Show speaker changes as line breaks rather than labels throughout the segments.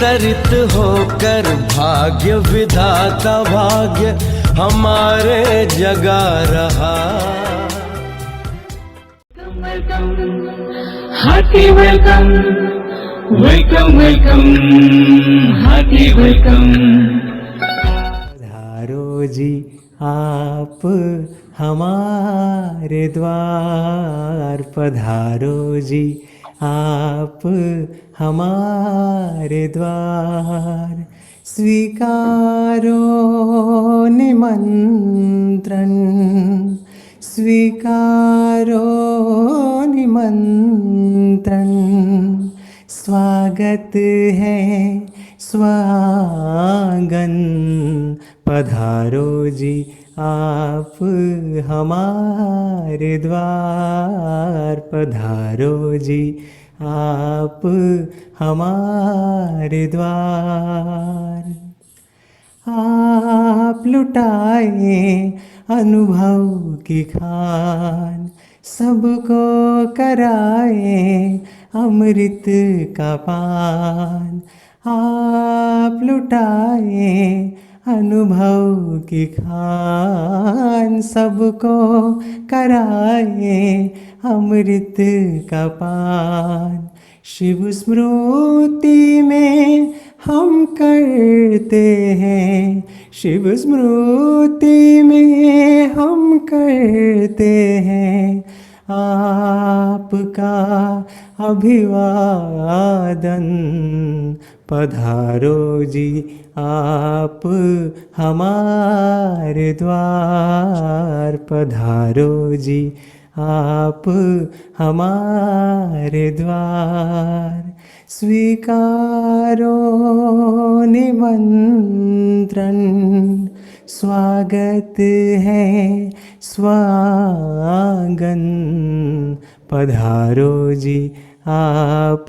अवतरित होकर भाग्य विधाता भाग्य हमारे जगा रहा।
Hearty welcome, welcome, welcome, hearty welcome.
पधारो जी आप हमारे द्वार, पधारो जी आप हमारे द्वार, स्वीकारो निमंत्रण, स्वीकारो निमंत्रण, स्वागत है स्वागन, पधारो जी आप हमारे द्वार, पधारो जी आप हमारे द्वार। आप लुटाए अनुभव की खान, सबको कराए अमृत का पान। आप लुटाए अनुभव की खान, सबको कराए अमृत का पान। शिव स्मृति में हम करते हैं, शिव स्मृति में हम करते हैं आपका अभिवादन, पधारो जी आप हमारे द्वार, पधारो जी आप हमारे द्वार, स्वीकारो निमंत्रण, स्वागत है स्वागन, पधारो जी आप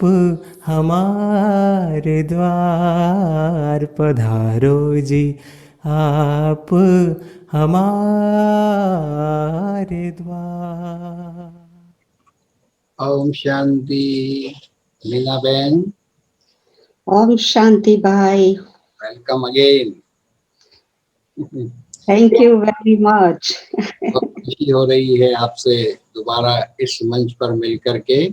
हमारे द्वार, पधारो जी आप हमारे द्वार।
ओम शांति। मीना बहन,
ओम शांति भाई,
welcome again.
Thank you very much.
बहुत खुशी हो रही है आपसे दोबारा इस मंच पर मिल करके।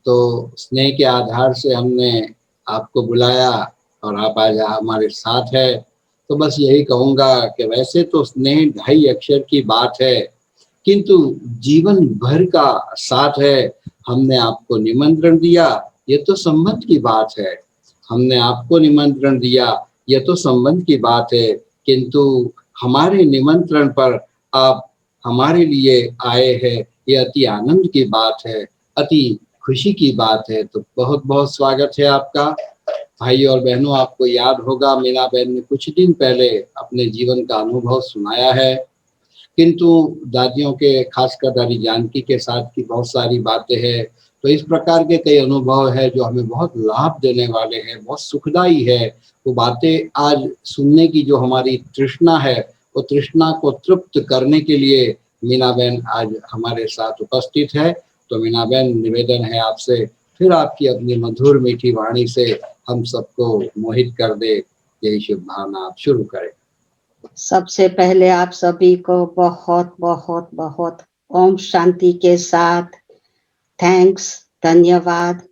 तो स्नेह के आधार से हमने आपको बुलाया और आप आज हमारे साथ है। तो बस यही कहूँगा कि वैसे तो स्नेह 2.5 अक्षर की बात है, किंतु जीवन भर का साथ है। हमने आपको निमंत्रण दिया, ये तो संबंध की बात है। हमने आपको निमंत्रण दिया, ये तो संबंध की बात है, किंतु हमारे निमंत्रण पर आप हमारे लिए आए हैं, ये अति आनंद की बात है, अति खुशी की बात है। तो बहुत बहुत स्वागत है आपका। भाई और बहनों, आपको याद होगा मीना बहन ने कुछ दिन पहले अपने जीवन का अनुभव सुनाया है, किंतु दादियों के खासकर दादी जानकी के साथ की बहुत सारी बातें हैं। तो इस प्रकार के कई अनुभव है जो हमें बहुत लाभ देने वाले हैं, बहुत सुखदाई है। वो बातें आज सुनने की जो हमारी तृष्णा है, वो तृष्णा को तृप्त करने के लिए मीना बहन आज हमारे साथ उपस्थित है। तो मीना बहन, निवेदन है आपसे, फिर आपकी अपनी मधुर मीठी वाणी से हम सबको मोहित कर दे। यही शुभ भावना आप शुरू करें।
सबसे पहले आप सभी को बहुत बहुत बहुत ओम शांति के साथ थैंक्स, धन्यवाद,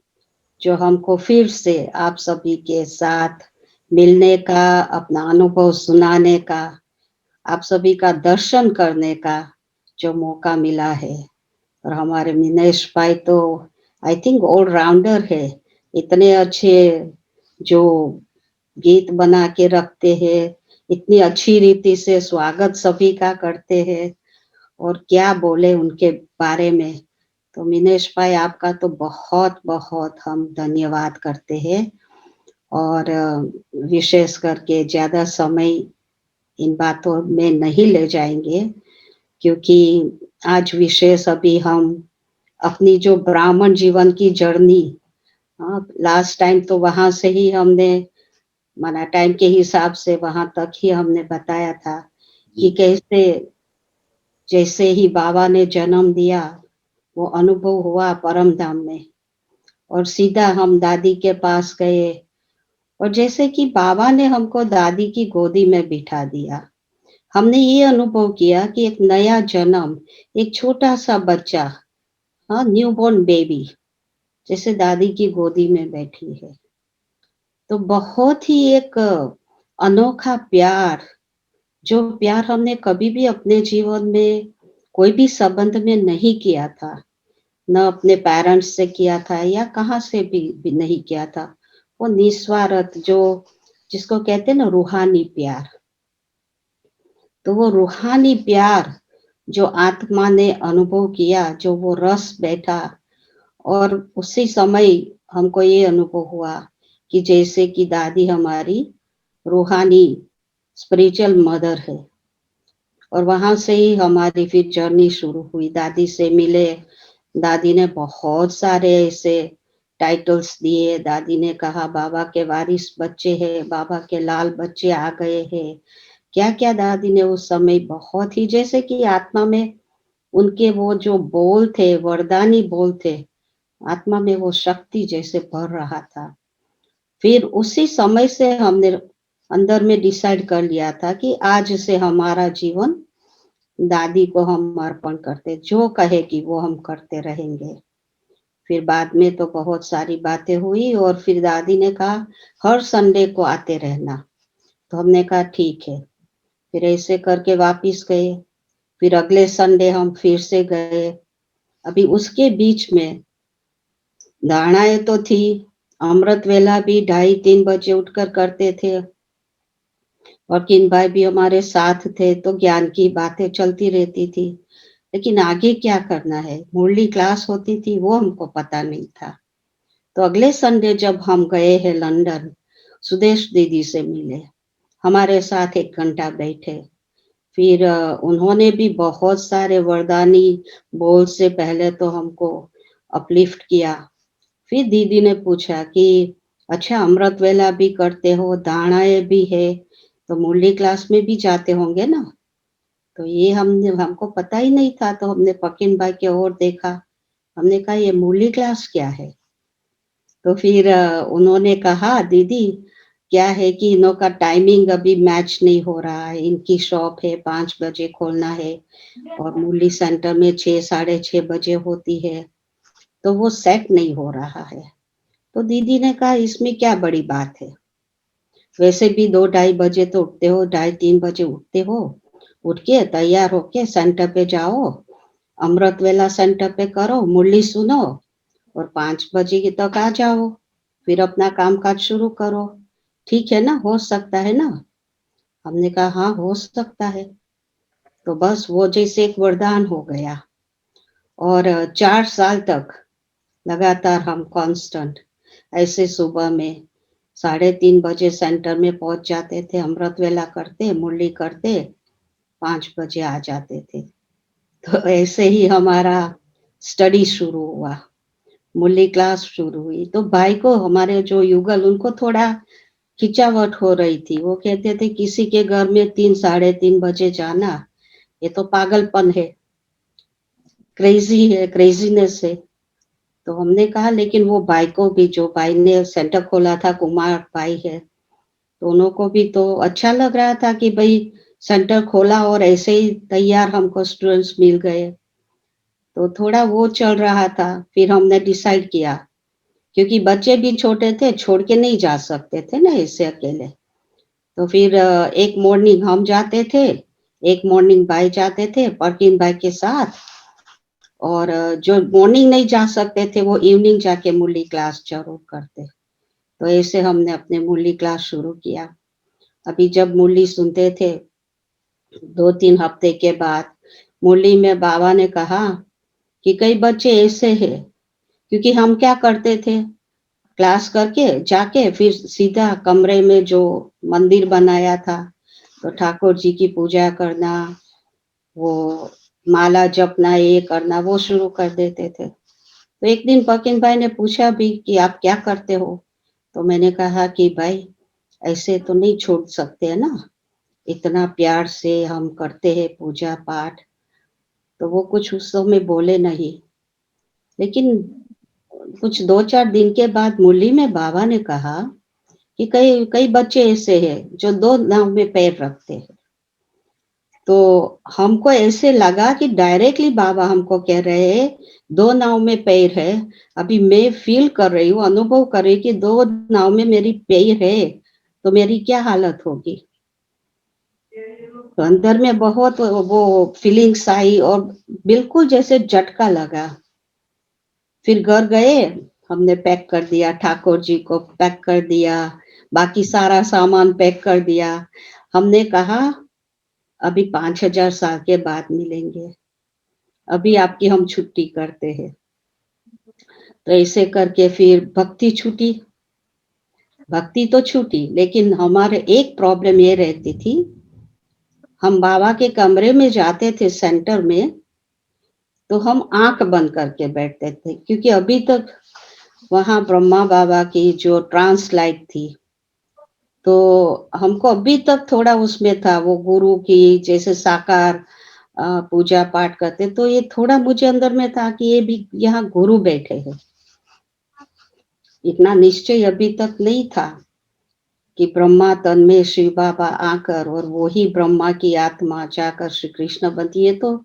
जो हमको फिर से आप सभी के साथ मिलने का, अपना अनुभव सुनाने का, आप सभी का दर्शन करने का जो मौका मिला है। और हमारे मिनेश भाई तो आई थिंक ऑल राउंडर है, इतने अच्छे जो गीत बना के रखते हैं, इतनी अच्छी रीति से स्वागत सभी का करते हैं, और क्या बोले उनके बारे में। तो मिनेश भाई आपका तो बहुत बहुत हम धन्यवाद करते हैं। और विशेष करके ज्यादा समय इन बातों में नहीं ले जाएंगे, क्योंकि आज विशेष अभी हम अपनी जो ब्राह्मण जीवन की जर्नी, लास्ट टाइम तो वहां से ही हमने माना, टाइम के हिसाब से वहां तक ही हमने बताया था कि कैसे जैसे ही बाबा ने जन्म दिया वो अनुभव हुआ परम धाम में, और सीधा हम दादी के पास गए और जैसे कि बाबा ने हमको दादी की गोदी में बिठा दिया, हमने ये अनुभव किया कि एक नया जन्म, एक छोटा सा बच्चा, हाँ, न्यूबॉर्न बेबी जैसे दादी की गोदी में बैठी है। तो बहुत ही एक अनोखा प्यार, जो प्यार हमने कभी भी अपने जीवन में कोई भी संबंध में नहीं किया था, न अपने पेरेंट्स से किया था या कहाँ से भी नहीं किया था। वो निस्वार्थ, जो जिसको कहते हैं ना रूहानी प्यार, तो वो रूहानी प्यार जो आत्मा ने अनुभव किया, जो वो रस बैठा, और उसी समय हमको ये अनुभव हुआ कि जैसे कि दादी हमारी रूहानी स्पिरिचुअल मदर है। और वहां से ही हमारी फिर जर्नी शुरू हुई, दादी से मिले। दादी ने बहुत सारे ऐसे टाइटल्स दिए। दादी ने कहा बाबा के वारिस बच्चे हैं, बाबा के लाल बच्चे आ गए हैं। क्या क्या दादी ने उस समय बहुत ही, जैसे कि आत्मा में उनके वो जो बोल थे, वरदानी बोल थे, आत्मा में वो शक्ति जैसे भर रहा था। फिर उसी समय से हमने अंदर में डिसाइड कर लिया था कि आज से हमारा जीवन दादी को हम अर्पण करते, जो कहेगी वो हम करते रहेंगे। फिर बाद में तो बहुत सारी बातें हुई और फिर दादी ने कहा हर संडे को आते रहना। तो हमने कहा ठीक है। फिर ऐसे करके वापिस गए। फिर अगले संडे हम फिर से गए। अभी उसके बीच में धारणाएं तो थी, अमृत वेला भी 2:30-3 बजे उठकर करते थे, और किन भाई भी हमारे साथ थे, तो ज्ञान की बातें चलती रहती थी। लेकिन आगे क्या करना है, मुरली क्लास होती थी, वो हमको पता नहीं था। तो अगले संडे जब हम गए हैं लंदन, सुदेश दीदी से मिले, हमारे साथ 1 घंटा बैठे। फिर उन्होंने भी बहुत सारे वरदानी बोल से पहले तो हमको अपलिफ्ट किया। फिर दीदी ने पूछा कि अच्छा अमृत वेला भी करते हो, दाणाएं भी है, तो मुरली क्लास में भी जाते होंगे ना। तो ये हमको पता ही नहीं था। तो हमने पकिन भाई की ओर देखा, हमने कहा ये मुरली क्लास क्या है। तो फिर उन्होंने कहा दीदी क्या है कि इनों का टाइमिंग अभी मैच नहीं हो रहा है, इनकी शॉप है 5 बजे खोलना है और मुरली सेंटर में 6-6:30 बजे होती है, तो वो सेट नहीं हो रहा है। तो दीदी ने कहा इसमें क्या बड़ी बात है, वैसे भी 2-2:30 बजे तो उठते हो, 2:30-3 बजे उठते हो, उठ के तैयार होके सेंटर पे जाओ, अमृत वेला सेंटर पे करो, मुरली सुनो और 5 बजे तक आ जाओ, फिर अपना काम काज शुरू करो। ठीक है ना, हो सकता है ना। हमने कहा हाँ हो सकता है। तो बस वो जैसे एक वरदान हो गया। और 4 साल तक लगातार हम कांस्टेंट ऐसे सुबह में 3:30 बजे सेंटर में पहुंच जाते थे, अमृत वेला करते, मुरली करते, 5 बजे आ जाते थे। तो ऐसे ही हमारा स्टडी शुरू हुआ, मुरली क्लास शुरू हुई। तो भाई को, हमारे जो युगल, उनको थोड़ा खिंचावट हो रही थी। वो कहते थे किसी के घर में 3-3:30 बजे जाना, ये तो पागलपन है, क्रेजी है, क्रेजीनेस है। तो हमने कहा लेकिन वो भाई को भी, जो भाई ने सेंटर खोला था, कुमार भाई है, दोनों को भी तो अच्छा लग रहा था कि भाई सेंटर खोला और ऐसे ही तैयार हमको स्टूडेंट्स मिल गए। तो थोड़ा वो चल रहा था। फिर हमने डिसाइड किया, क्योंकि बच्चे भी छोटे थे, छोड़ के नहीं जा सकते थे ना ऐसे अकेले। तो फिर एक मॉर्निंग हम जाते थे, एक मॉर्निंग भाई जाते थे परवीन भाई के साथ, और जो मॉर्निंग नहीं जा सकते थे वो इवनिंग जाके मुरली क्लास जरूर करते। तो ऐसे हमने अपने मुरली क्लास शुरू किया। अभी जब मुरली सुनते थे 2-3 हफ्ते के बाद, मुरली में बाबा ने कहा कि कई बच्चे ऐसे हैं, क्योंकि हम क्या करते थे, क्लास करके जाके फिर सीधा कमरे में जो मंदिर बनाया था, तो ठाकुर जी की पूजा करना, वो माला जपना, ये करना, वो शुरू कर देते थे। तो एक दिन पकिन भाई ने पूछा भी कि आप क्या करते हो। तो मैंने कहा कि भाई ऐसे तो नहीं छोड़ सकते है ना, इतना प्यार से हम करते हैं पूजा पाठ। तो वो कुछ उस समय बोले नहीं। लेकिन कुछ 2-4 दिन के बाद मुरली में बाबा ने कहा कि कई कई बच्चे ऐसे हैं जो 2 नाव में पैर रखते हैं। तो हमको ऐसे लगा कि डायरेक्टली बाबा हमको कह रहे हैं 2 नाव में पैर है। अभी मैं फील कर रही हूँ, अनुभव कर रही कि 2 नाव में मेरी पैर है, तो मेरी क्या हालत होगी। तो अंदर में बहुत वो फीलिंग्स आई और बिल्कुल जैसे झटका लगा। फिर घर गए, हमने पैक कर दिया, ठाकुर जी को पैक कर दिया, बाकी सारा सामान पैक कर दिया। हमने कहा अभी 5000 साल के बाद मिलेंगे, अभी आपकी हम छुट्टी करते हैं। तो ऐसे करके फिर भक्ति छूटी। भक्ति तो छूटी, लेकिन हमारे एक प्रॉब्लम ये रहती थी, हम बाबा के कमरे में जाते थे सेंटर में, तो हम आंख बंद करके बैठते थे, क्योंकि अभी तक वहां ब्रह्मा बाबा की जो ट्रांसलाइट थी, तो हमको अभी तक थोड़ा उसमें था वो गुरु की जैसे साकार पूजा पाठ करते, तो ये थोड़ा मुझे अंदर में था कि ये भी यहाँ गुरु बैठे हैं। इतना निश्चय अभी तक नहीं था कि ब्रह्मा तन में शिव बाबा आकर और वही ब्रह्मा की आत्मा जाकर श्री कृष्ण बनती है। तो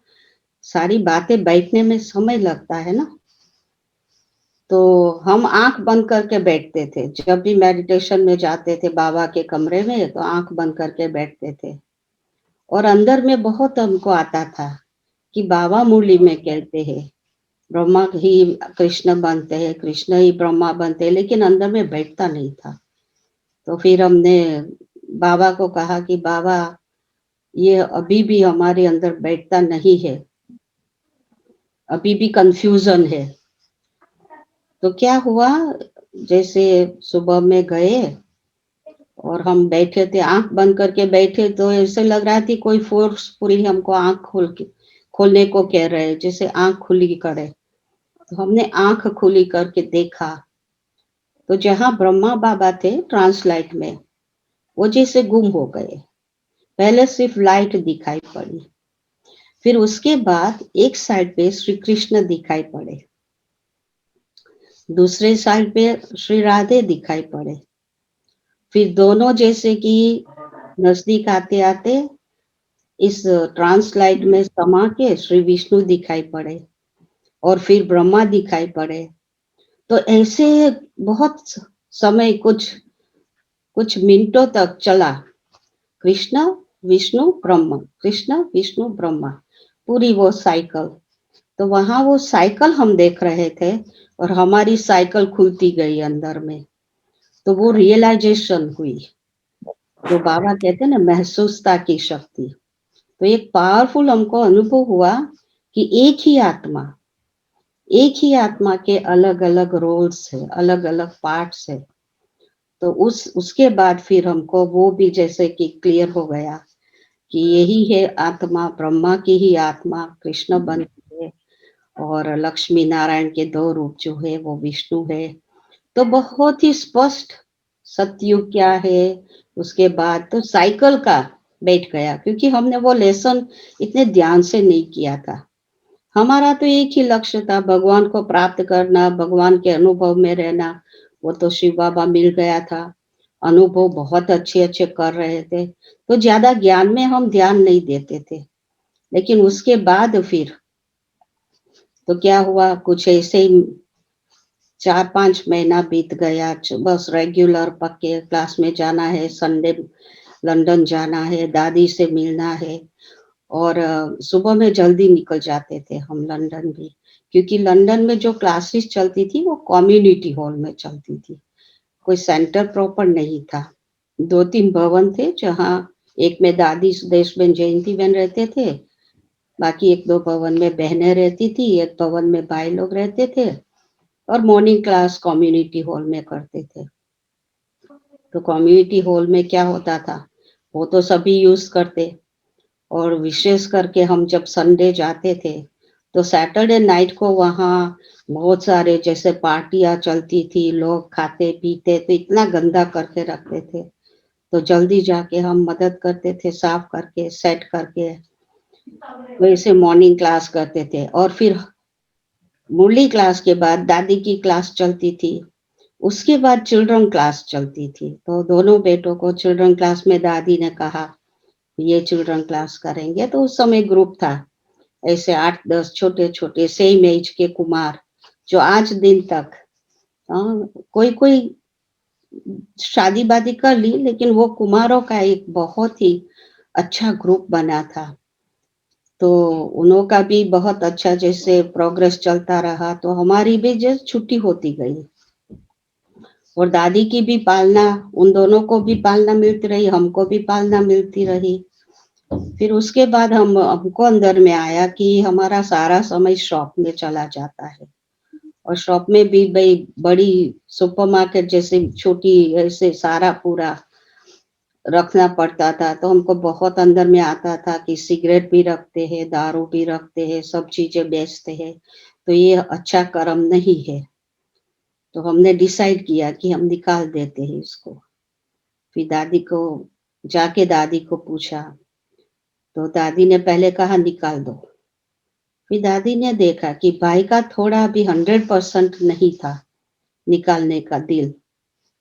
सारी बातें बैठने में समय लगता है ना। तो हम आंख बंद करके बैठते थे, जब भी मेडिटेशन में जाते थे बाबा के कमरे में, तो आंख बंद करके बैठते थे। और अंदर में बहुत हमको आता था कि बाबा मुरली में कहते हैं ब्रह्मा ही कृष्ण बनते हैं, कृष्ण ही ब्रह्मा बनते हैं, लेकिन अंदर में बैठता नहीं था। तो फिर हमने बाबा को कहा कि बाबा ये अभी भी हमारे अंदर बैठता नहीं है, अभी भी कंफ्यूजन है। तो क्या हुआ, जैसे सुबह में गए और हम बैठे थे, आंख बंद करके बैठे, तो ऐसे लग रहा थी कोई फोर्स पूरी हमको आंख खोलने को कह रहे, जैसे आंख खुली करे। तो हमने आंख खुली करके देखा, तो जहां ब्रह्मा बाबा थे ट्रांसलाइट में, वो जैसे गुम हो गए। पहले सिर्फ लाइट दिखाई पड़ी, फिर उसके बाद एक साइड पे श्री कृष्ण दिखाई पड़े, दूसरे साइड पे श्री राधे दिखाई पड़े। फिर दोनों जैसे कि नजदीक आते आते इस ट्रांसलाइट में समा के श्री विष्णु दिखाई पड़े और फिर ब्रह्मा दिखाई पड़े। तो ऐसे बहुत समय कुछ मिनटों तक चला, कृष्ण विष्णु ब्रह्मा, कृष्ण विष्णु ब्रह्मा, पूरी वो साइकिल। तो वहां वो साइकिल हम देख रहे थे और हमारी साइकिल खुलती गई अंदर में। तो वो रियलाइजेशन हुई, जो बाबा कहते हैं ना महसूसता की शक्ति। तो एक पावरफुल हमको अनुभव हुआ कि एक ही आत्मा के अलग अलग रोल्स है, अलग अलग पार्ट्स है। तो उसके बाद फिर हमको वो भी जैसे कि क्लियर हो गया कि यही है आत्मा, ब्रह्मा की ही आत्मा कृष्ण बनती है और लक्ष्मी नारायण के 2 रूप जो है वो विष्णु है। तो बहुत ही स्पष्ट सतयुग क्या है। उसके बाद तो साइकिल का बैठ गया, क्योंकि हमने वो लेसन इतने ध्यान से नहीं किया था। हमारा तो एक ही लक्ष्य था, भगवान को प्राप्त करना, भगवान के अनुभव में रहना। वो तो शिव बाबा मिल गया था, अनुभव बहुत अच्छे अच्छे कर रहे थे, तो ज्यादा ज्ञान में हम ध्यान नहीं देते थे। लेकिन उसके बाद फिर तो क्या हुआ, कुछ ऐसे ही 4-5 महीना बीत गया। बस रेगुलर पक्के क्लास में जाना है, संडे लंदन जाना है, दादी से मिलना है। और सुबह में जल्दी निकल जाते थे हम लंदन भी, क्योंकि लंदन में जो क्लासेस चलती थी वो कम्युनिटी हॉल में चलती थी, कोई सेंटर प्रॉपर नहीं था। 2-3 भवन थे, जहाँ एक में दादी सुदेश बहन जयंती बहन रहते थे, बाकी 1-2 भवन में बहनें रहती थी, एक भवन में भाई लोग रहते थे, और मॉर्निंग क्लास कम्युनिटी हॉल में करते थे। तो कम्युनिटी हॉल में क्या होता था, वो तो सभी यूज करते, और विशेष करके हम जब संडे जाते थे तो सैटरडे नाइट को वहाँ बहुत सारे जैसे पार्टियां चलती थी, लोग खाते पीते, तो इतना गंदा करके रखते थे। तो जल्दी जाके हम मदद करते थे, साफ करके सेट करके वैसे मॉर्निंग क्लास करते थे। और फिर मुरली क्लास के बाद दादी की क्लास चलती थी, उसके बाद चिल्ड्रन क्लास चलती थी, तो दोनों बेटों को चिल्ड्रन क्लास में दादी ने कहा ये चिल्ड्रन क्लास करेंगे। तो उस समय ग्रुप था ऐसे 8-10 छोटे-छोटे सेम एज के कुमार, जो आज दिन तक कोई शादी वादी कर ली, लेकिन वो कुमारों का एक बहुत ही अच्छा ग्रुप बना था। तो उन्हों का भी बहुत अच्छा जैसे प्रोग्रेस चलता रहा, तो हमारी भी जैसे छुट्टी होती गई और दादी की भी पालना, उन दोनों को भी पालना मिलती रही, हमको भी पालना मिलती रही। फिर उसके बाद हमको अंदर में आया कि हमारा सारा समय शॉप में चला जाता है, और शॉप में भी भाई बड़ी सुपरमार्केट जैसे छोटी ऐसे सारा पूरा रखना पड़ता था। तो हमको बहुत अंदर में आता था कि सिगरेट भी रखते हैं, दारू भी रखते हैं, सब चीजें बेचते हैं, तो ये अच्छा कर्म नहीं है। तो हमने डिसाइड किया कि हम निकाल देते हैं इसको। फिर दादी को पूछा, तो दादी ने पहले कहा निकाल दो। फिर दादी ने देखा कि भाई का थोड़ा भी 100% नहीं था निकालने का दिल।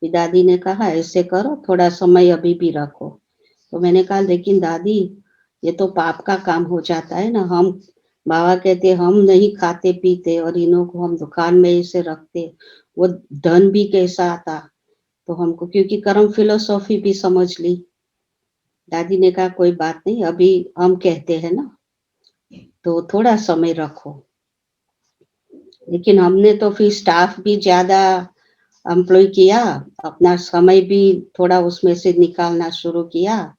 फिर दादी ने कहा ऐसे करो, थोड़ा समय अभी भी रखो। तो मैंने कहा लेकिन दादी ये तो पाप का काम हो जाता है ना, हम बाबा कहते हम नहीं खाते पीते और इन्हों को हम दुकान में इसे रखते, वो धन भी कैसा आता। तो हमको क्योंकि कर्म फिलोसॉफी भी समझ ली। दादी ने कहा कोई बात नहीं, अभी हम कहते हैं ना, तो थोड़ा समय रखो। लेकिन हमने तो फिर स्टाफ भी ज्यादा एम्प्लॉय किया, अपना समय भी थोड़ा उसमें से निकालना शुरू किया,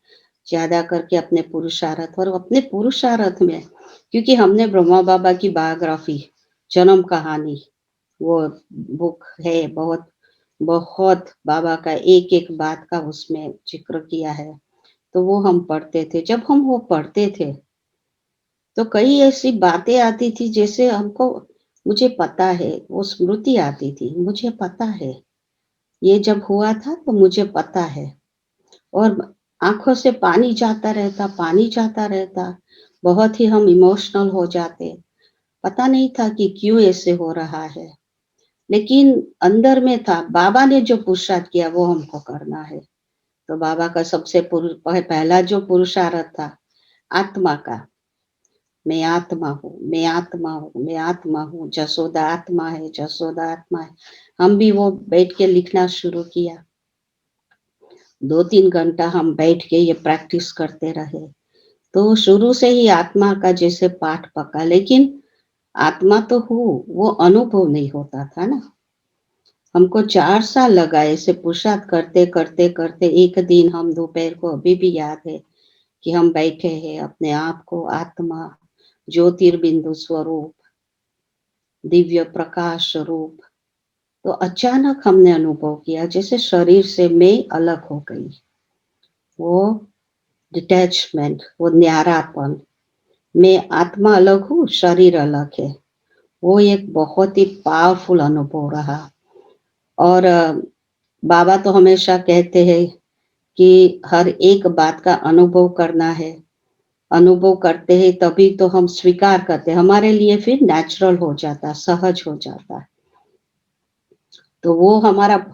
ज्यादा करके अपने पुरुषार्थ, और अपने पुरुषार्थ में क्योंकि हमने ब्रह्मा बाबा की बायोग्राफी जन्म कहानी वो बुक है, बहुत बहुत बाबा का एक एक बात का उसमें जिक्र किया है, तो वो हम पढ़ते थे। जब हम वो पढ़ते थे तो कई ऐसी बातें आती थी जैसे हमको, मुझे पता है, वो स्मृति आती थी, मुझे पता है ये जब हुआ था तो मुझे पता है, और आंखों से पानी जाता रहता, पानी जाता रहता, बहुत ही हम इमोशनल हो जाते। पता नहीं था कि क्यों ऐसे हो रहा है, लेकिन अंदर में था बाबा ने जो पुरुषार्थ किया वो हमको करना है। तो बाबा का सबसे पहला जो पुरुषार्थ था आत्मा का, मैं आत्मा हूँ, मैं आत्मा हूँ, मैं आत्मा हूँ, जसोदा आत्मा है, जसोदा आत्मा है। हम भी वो बैठ के लिखना शुरू किया, 2-3 घंटा हम बैठ के ये प्रैक्टिस करते रहे। तो शुरू से ही आत्मा का जैसे पाठ पका, लेकिन आत्मा तो हूँ, वो अनुभव नहीं होता था ना। हमको 4 साल लगा ऐसे पुरुषार्थ करते करते करते। एक दिन हम दोपहर को अभी भी याद है कि हम बैठे हैं, अपने आप को आत्मा, ज्योतिर्बिंदु स्वरूप, दिव्य प्रकाश रूप, तो अचानक हमने अनुभव किया जैसे शरीर से मैं अलग हो गई। वो डिटैचमेंट, वो न्यारापन, मैं आत्मा अलग हूँ, शरीर अलग है, वो एक बहुत ही पावरफुल अनुभव रहा। और बाबा तो हमेशा कहते हैं कि हर एक बात का अनुभव करना है, अनुभव करते हैं तभी तो हम स्वीकार करते हैं, हमारे लिए फिर नेचुरल हो जाता, सहज हो जाता। तो वो हमारा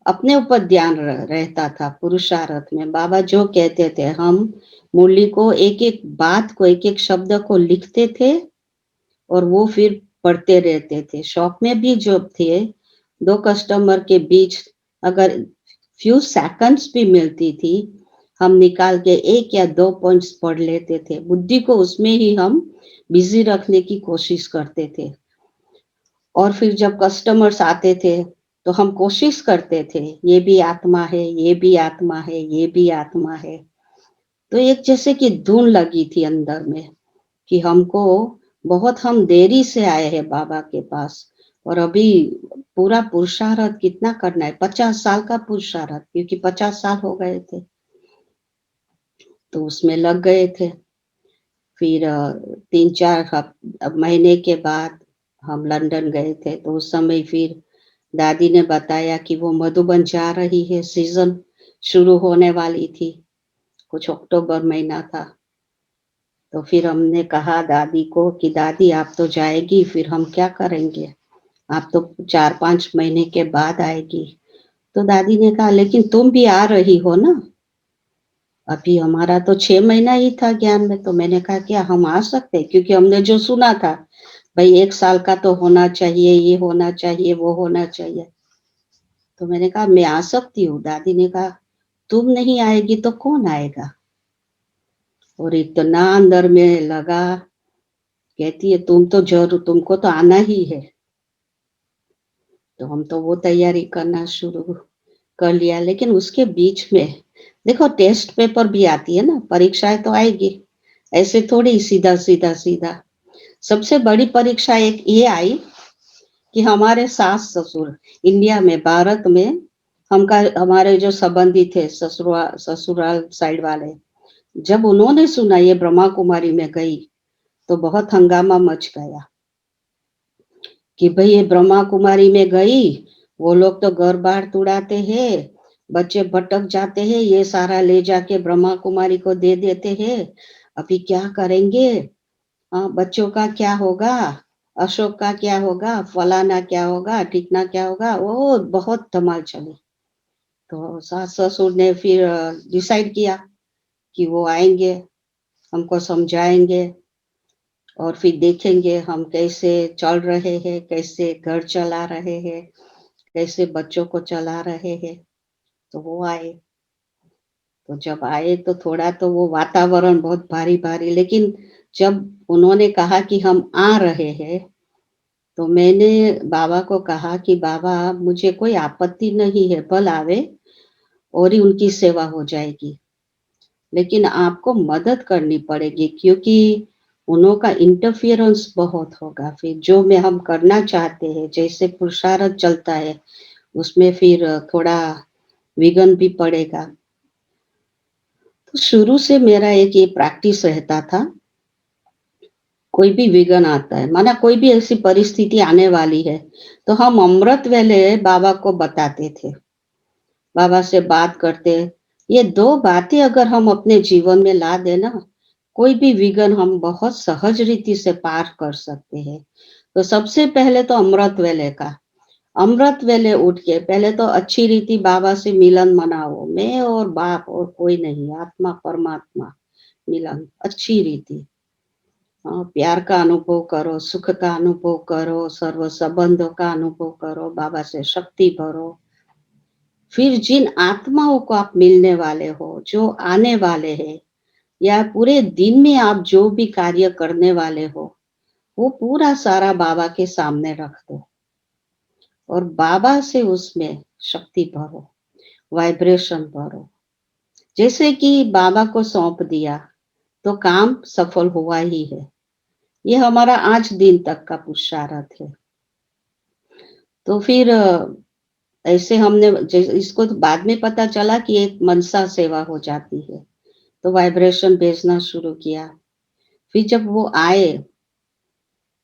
अपने ऊपर ध्यान रहता था पुरुषार्थ में। बाबा जो कहते थे हम मुरली को एक एक बात को, एक एक शब्द को लिखते थे और वो फिर पढ़ते रहते थे। शॉप में भी जब थे, 2 कस्टमर के बीच अगर फ्यू सेकंड्स भी मिलती थी, हम निकाल के 1 या 2 पॉइंट्स पढ़ लेते थे। बुद्धि को उसमें ही हम बिजी रखने की कोशिश करते थे। और फिर जब कस्टमर्स आते थे तो हम कोशिश करते थे, ये भी आत्मा है, ये भी आत्मा है, ये भी आत्मा है। तो एक जैसे कि धुन लगी थी अंदर में कि हमको बहुत, हम देरी से आए हैं बाबा के पास, और अभी पूरा पुरुषार्थ कितना करना है, 50 साल का पुरुषार्थ, क्योंकि 50 साल हो गए थे, तो उसमें लग गए थे। फिर 3-4 महीने के बाद हम लंदन गए थे, तो उस समय फिर दादी ने बताया कि वो मधुबन जा रही है, सीजन शुरू होने वाली थी, कुछ अक्टूबर महीना था। तो फिर हमने कहा दादी को कि दादी आप तो जाएगी, फिर हम क्या करेंगे, आप तो 4-5 महीने के बाद आएगी। तो दादी ने कहा लेकिन तुम भी आ रही हो ना? अभी हमारा तो 6 महीना ही था ज्ञान में। तो मैंने कहा क्या हम आ सकते हैं? क्योंकि हमने जो सुना था भाई 1 साल का तो होना चाहिए, ये होना चाहिए, वो होना चाहिए। तो मैंने कहा मैं आ सकती हूँ। दादी ने कहा तुम नहीं आएगी तो कौन आएगा? और इतना अंदर में लगा, कहती है तुम तो जरूर, तुमको तो आना ही है। तो हम तो वो तैयारी करना शुरू कर लिया। लेकिन उसके बीच में देखो टेस्ट पेपर भी आती है ना, परीक्षाएं तो आएगी, ऐसे थोड़ी सीधा सीधा सीधा। सबसे बड़ी परीक्षा एक ये आई कि हमारे सास ससुर इंडिया में, भारत में, हमारे जो संबंधी थे ससुराल साइड वाले, जब उन्होंने सुना ये ब्रह्मा कुमारी में गई तो बहुत हंगामा मच गया कि भाई ये ब्रह्मा कुमारी में गई, वो लोग तो घर बार तुड़ाते हैं, बच्चे भटक जाते हैं, ये सारा ले जाके ब्रह्मा कुमारी को दे देते हैं, अभी क्या करेंगे? बच्चों का क्या होगा? अशोक का क्या होगा? फलाना क्या होगा? ठिकना क्या होगा? वो बहुत धमाल चली। तो सास ससुर ने फिर डिसाइड किया कि वो आएंगे, हमको समझाएंगे और फिर देखेंगे हम कैसे चल रहे हैं, कैसे घर चला रहे हैं, कैसे बच्चों को चला रहे हैं। तो वो आए। तो जब आए तो थोड़ा तो वो वातावरण बहुत भारी भारी, लेकिन जब उन्होंने कहा कि हम आ रहे हैं तो मैंने बाबा को कहा कि बाबा मुझे कोई आपत्ति नहीं है, भल आवे और ही उनकी सेवा हो जाएगी, लेकिन आपको मदद करनी पड़ेगी क्योंकि उन्हों का इंटरफियरेंस बहुत होगा। फिर जो में हम करना चाहते हैं, जैसे पुरुषार्थ चलता है, उसमें फिर थोड़ा विघ्न भी पड़ेगा। तो शुरू से मेरा एक ये प्रैक्टिस रहता था, कोई भी विघ्न आता है, माना कोई भी ऐसी परिस्थिति आने वाली है, तो हम अमृत वेले बाबा को बताते थे, बाबा से बात करते। ये 2 बातें अगर हम अपने जीवन में ला देना, कोई भी विघ्न हम बहुत सहज रीति से पार कर सकते हैं। तो सबसे पहले तो अमृत वेले का, अमृत वेले उठ के पहले तो अच्छी रीति बाबा से मिलन मनाओ, मैं और बाप और कोई नहीं, आत्मा परमात्मा मिलन अच्छी रीति। प्यार का अनुभव करो, सुख का अनुभव करो, सर्व संबंधों का अनुभव करो, बाबा से शक्ति भरो। फिर जिन आत्माओं को आप मिलने वाले हो, जो आने वाले हैं, या पूरे दिन में आप जो भी कार्य करने वाले हो, वो पूरा सारा बाबा के सामने रख दो और बाबा से उसमें शक्ति भरो, वाइब्रेशन भरो। जैसे कि बाबा को सौंप दिया तो काम सफल हुआ ही है। ये हमारा आज दिन तक का पुरुषार्थ है। तो फिर ऐसे हमने इसको तो बाद में पता चला कि एक मनसा सेवा हो जाती है, तो वाइब्रेशन भेजना शुरू किया। फिर जब वो आए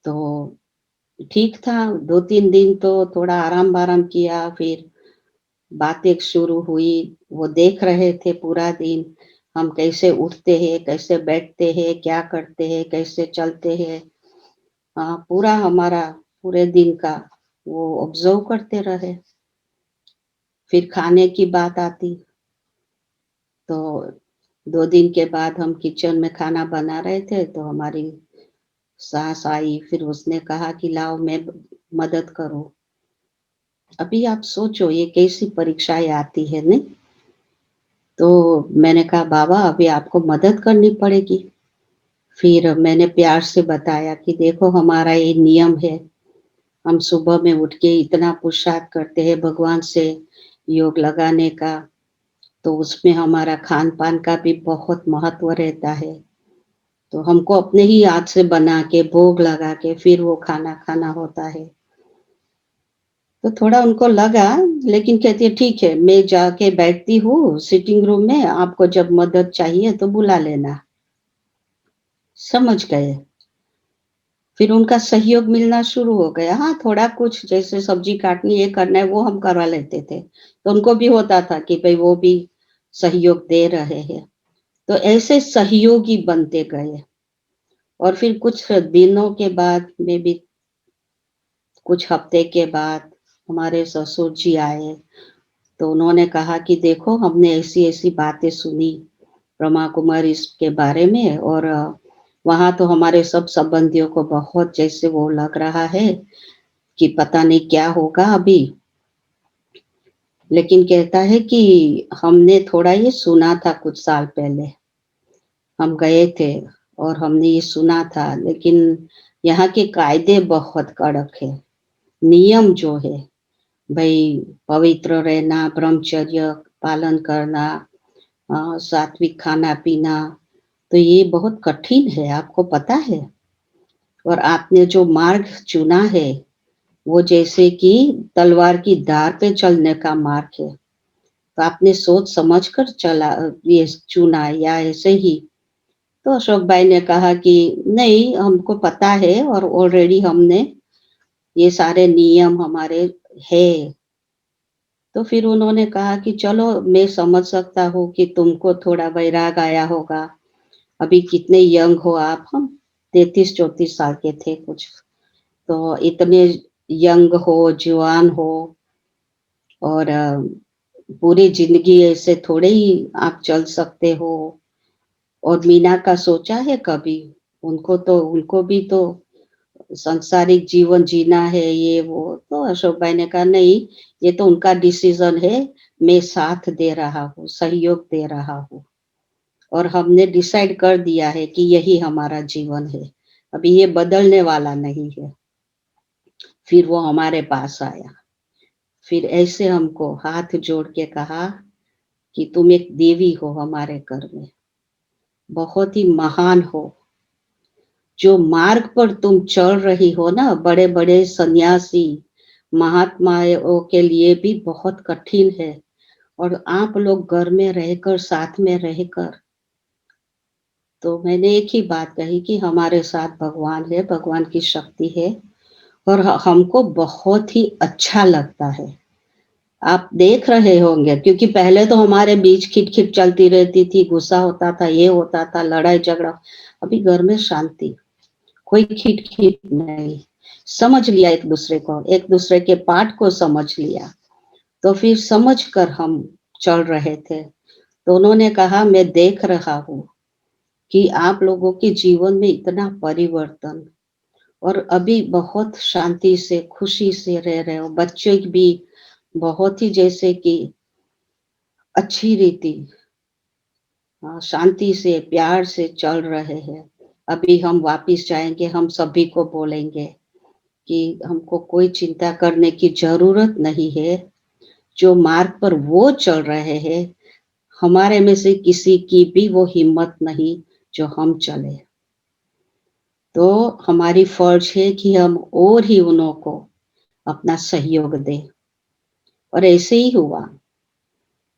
तो ठीक था, 2-3 दिन तो थोड़ा आराम किया, फिर बातें शुरू हुई। वो देख रहे थे पूरा दिन हम कैसे उठते हैं, कैसे बैठते हैं, क्या करते हैं, कैसे चलते हैं। पूरा हमारा पूरे दिन का वो ऑब्जर्व करते रहे। फिर खाने की बात आती तो 2 दिन के बाद हम किचन में खाना बना रहे थे तो हमारी सास आई, फिर उसने कहा कि लाओ मैं मदद करूं। अभी आप सोचो ये कैसी परीक्षाएं आती है नहीं। तो मैंने कहा बाबा अभी आपको मदद करनी पड़ेगी। फिर मैंने प्यार से बताया कि देखो हमारा ये नियम है, हम सुबह में उठ के इतना पुरुषार्थ करते हैं भगवान से योग लगाने का, तो उसमें हमारा खान पान का भी बहुत महत्व रहता है। तो हमको अपने ही हाथ से बना के भोग लगा के फिर वो खाना खाना होता है। तो थोड़ा उनको लगा, लेकिन कहती है ठीक है मैं जाके बैठती हूँ सिटिंग रूम में, आपको जब मदद चाहिए तो बुला लेना। समझ गए। फिर उनका सहयोग मिलना शुरू हो गया। हाँ थोड़ा कुछ जैसे सब्जी काटनी ये करना है वो हम करवा लेते थे, तो उनको भी होता था कि भाई वो भी सहयोग दे रहे हैं। तो ऐसे सहयोगी बनते गए। और फिर कुछ दिनों के बाद में भी कुछ हफ्ते के बाद हमारे ससुर जी आए, तो उन्होंने कहा कि देखो हमने ऐसी-ऐसी बातें सुनी ब्रह्मा कुमारी के बारे में, और वहाँ तो हमारे सब संबंधियों को बहुत जैसे वो लग रहा है कि पता नहीं क्या होगा अभी। लेकिन कहता है कि हमने थोड़ा ये सुना था कुछ साल पहले, हम गए थे और हमने ये सुना था, लेकिन यहाँ के कायदे बहुत कड़क है। नियम जो है भई पवित्र रहना, ब्रह्मचर्य पालन करना, सात्विक खाना-पीना, तो ये बहुत कठिन है, आपको पता है? और आपने जो मार्ग चुना है, वो जैसे कि तलवार की धार पे चलने का मार्ग है। तो आपने सोच समझ कर ये चुना या ऐसे ही? तो अशोक भाई ने कहा कि नहीं, हमको पता है और ऑलरेडी हमने ये सारे नियम हमारे है। तो फिर उन्होंने कहा कि चलो मैं समझ सकता हूँ कि तुमको थोड़ा वैराग आया होगा। अभी कितने यंग हो आप, हम 33-34 साल के थे कुछ। तो इतने यंग हो, जवान हो, और पूरी जिंदगी ऐसे थोड़े ही आप चल सकते हो। और मीना का सोचा है कभी? उनको भी तो सांसारिक जीवन जीना है, ये वो। तो अशोक भाई ने कहा नहीं, ये तो उनका डिसीजन है, मैं साथ दे रहा हूँ, सहयोग दे रहा हूँ, और हमने डिसाइड कर दिया है कि यही हमारा जीवन है, अभी ये बदलने वाला नहीं है। फिर वो हमारे पास आया, फिर ऐसे हमको हाथ जोड़ के कहा कि तुम एक देवी हो हमारे घर में, बहुत ही महान हो। जो मार्ग पर तुम चल रही हो ना, बड़े-बड़े सन्यासी, महात्माओं के लिए भी बहुत कठिन है, और आप लोग घर में रहकर, साथ में रहकर। तो मैंने एक ही बात कही कि हमारे साथ भगवान है, भगवान की शक्ति है, और हमको बहुत ही अच्छा लगता है। आप देख रहे होंगे, क्योंकि पहले तो हमारे बीच खिट-खिट चलती रहती थी, गुस्सा होता था, ये होता था, लड़ाई-झगड़ा। अभी घर में शांति, कोई खिट-खिट नहीं। समझ लिया एक-दूसरे को, एक-दूसरे के पाठ को समझ लिया। तो फिर समझ कर हम चल रहे थे। तो उन्होंने कहा मैं देख रहा हूँ कि आप लोगों के जीवन में इतना परिवर्तन, और अभी बहुत शांति से, खुशी से रह रहे हो। बच्चे भी बहुत ही जैसे कि अच्छी रीति, शांति से, प्यार से चल रहे हैं। अभी हम वापिस जाएँगे, हम सभी को बोलेंगे कि हमको कोई चिंता करने की ज़रूरत नहीं है। जो मार्ग पर वो चल रहे हैं, हमारे में से किसी की भी वो हिम्मत नहीं जो हम चले। तो हमारी फर्ज है कि हम और ही उन्हों को अपना सहयोग दें, और ऐसे ही हुआ।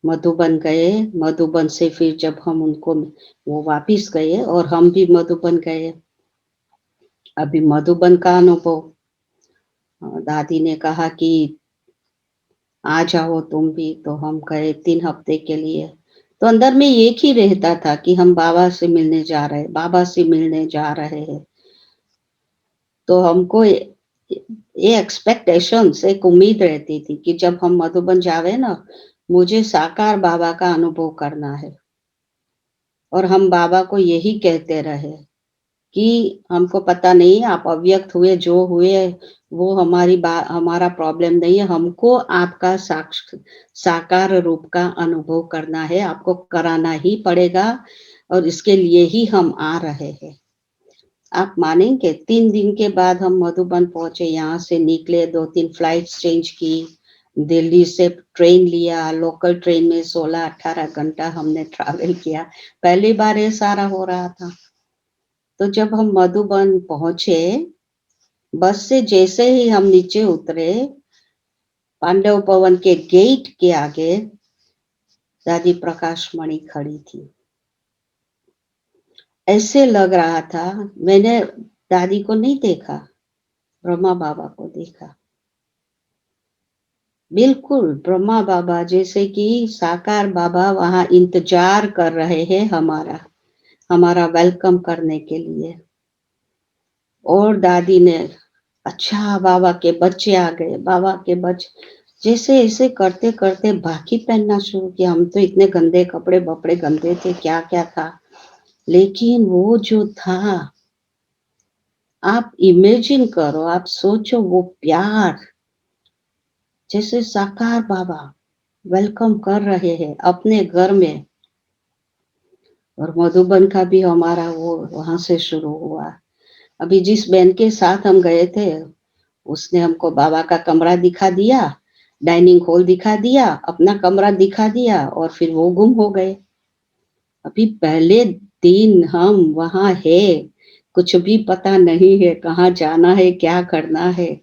मधुबन गए, मधुबन से फिर जब हम उनको, वो वापिस गए और हम भी मधुबन गए। अभी मधुबन का अनुभव, दादी ने कहा कि आ जाओ तुम भी, तो हम गए 3 हफ्ते के लिए। तो अंदर में एक ही रहता था कि हम बाबा से मिलने जा रहे हैं, बाबा से मिलने जा रहे हैं। तो हमको ये एक्सपेक्टेशंस, एक उम्मीद रहती थी कि जब हम मधुबन जावे ना, मुझे साकार बाबा का अनुभव करना है। और हम बाबा को यही कहते रहे कि हमको पता नहीं, आप अव्यक्त हुए, जो हुए वो हमारा प्रॉब्लम नहीं है, हमको आपका साकार रूप का अनुभव करना है, आपको कराना ही पड़ेगा, और इसके लिए ही हम आ रहे हैं। आप मानेंगे 3 दिन के बाद हम मधुबन पहुंचे, यहाँ से निकले, 2-3 फ्लाइट्स चेंज की, दिल्ली से ट्रेन लिया, लोकल ट्रेन में 16-18 घंटा हमने ट्रैवल किया। पहली बार ये सारा हो रहा था। तो जब हम मधुबन पहुंचे, बस से जैसे ही हम नीचे उतरे, पांडव भवन के गेट के आगे दादी प्रकाश मणि खड़ी थी। ऐसे लग रहा था, मैंने दादी को नहीं देखा, ब्रह्मा बाबा को देखा। बिल्कुल ब्रह्मा बाबा, जैसे कि साकार बाबा वहां इंतजार कर रहे हैं हमारा वेलकम करने के लिए। और दादी ने अच्छा बाबा के बच्चे आ गए, बाबा के बच्चे, जैसे ऐसे करते करते बाकी पहनना शुरू किया। हम तो इतने गंदे कपड़े बपड़े गंदे थे, क्या क्या था, लेकिन वो जो था, आप इमेजिन करो, आप सोचो वो प्यार, जैसे साकार बाबा वेलकम कर रहे हैं अपने घर में। और मधुबन का भी हमारा वो वहां से शुरू हुआ। अभी जिस बहन के साथ हम गए थे, उसने हमको बाबा का कमरा दिखा दिया, डाइनिंग हॉल दिखा दिया, अपना कमरा दिखा दिया, और फिर वो गुम हो गए। अभी पहले दिन हम वहां है, कुछ भी पता नहीं है कहाँ जाना है, क्या करना है।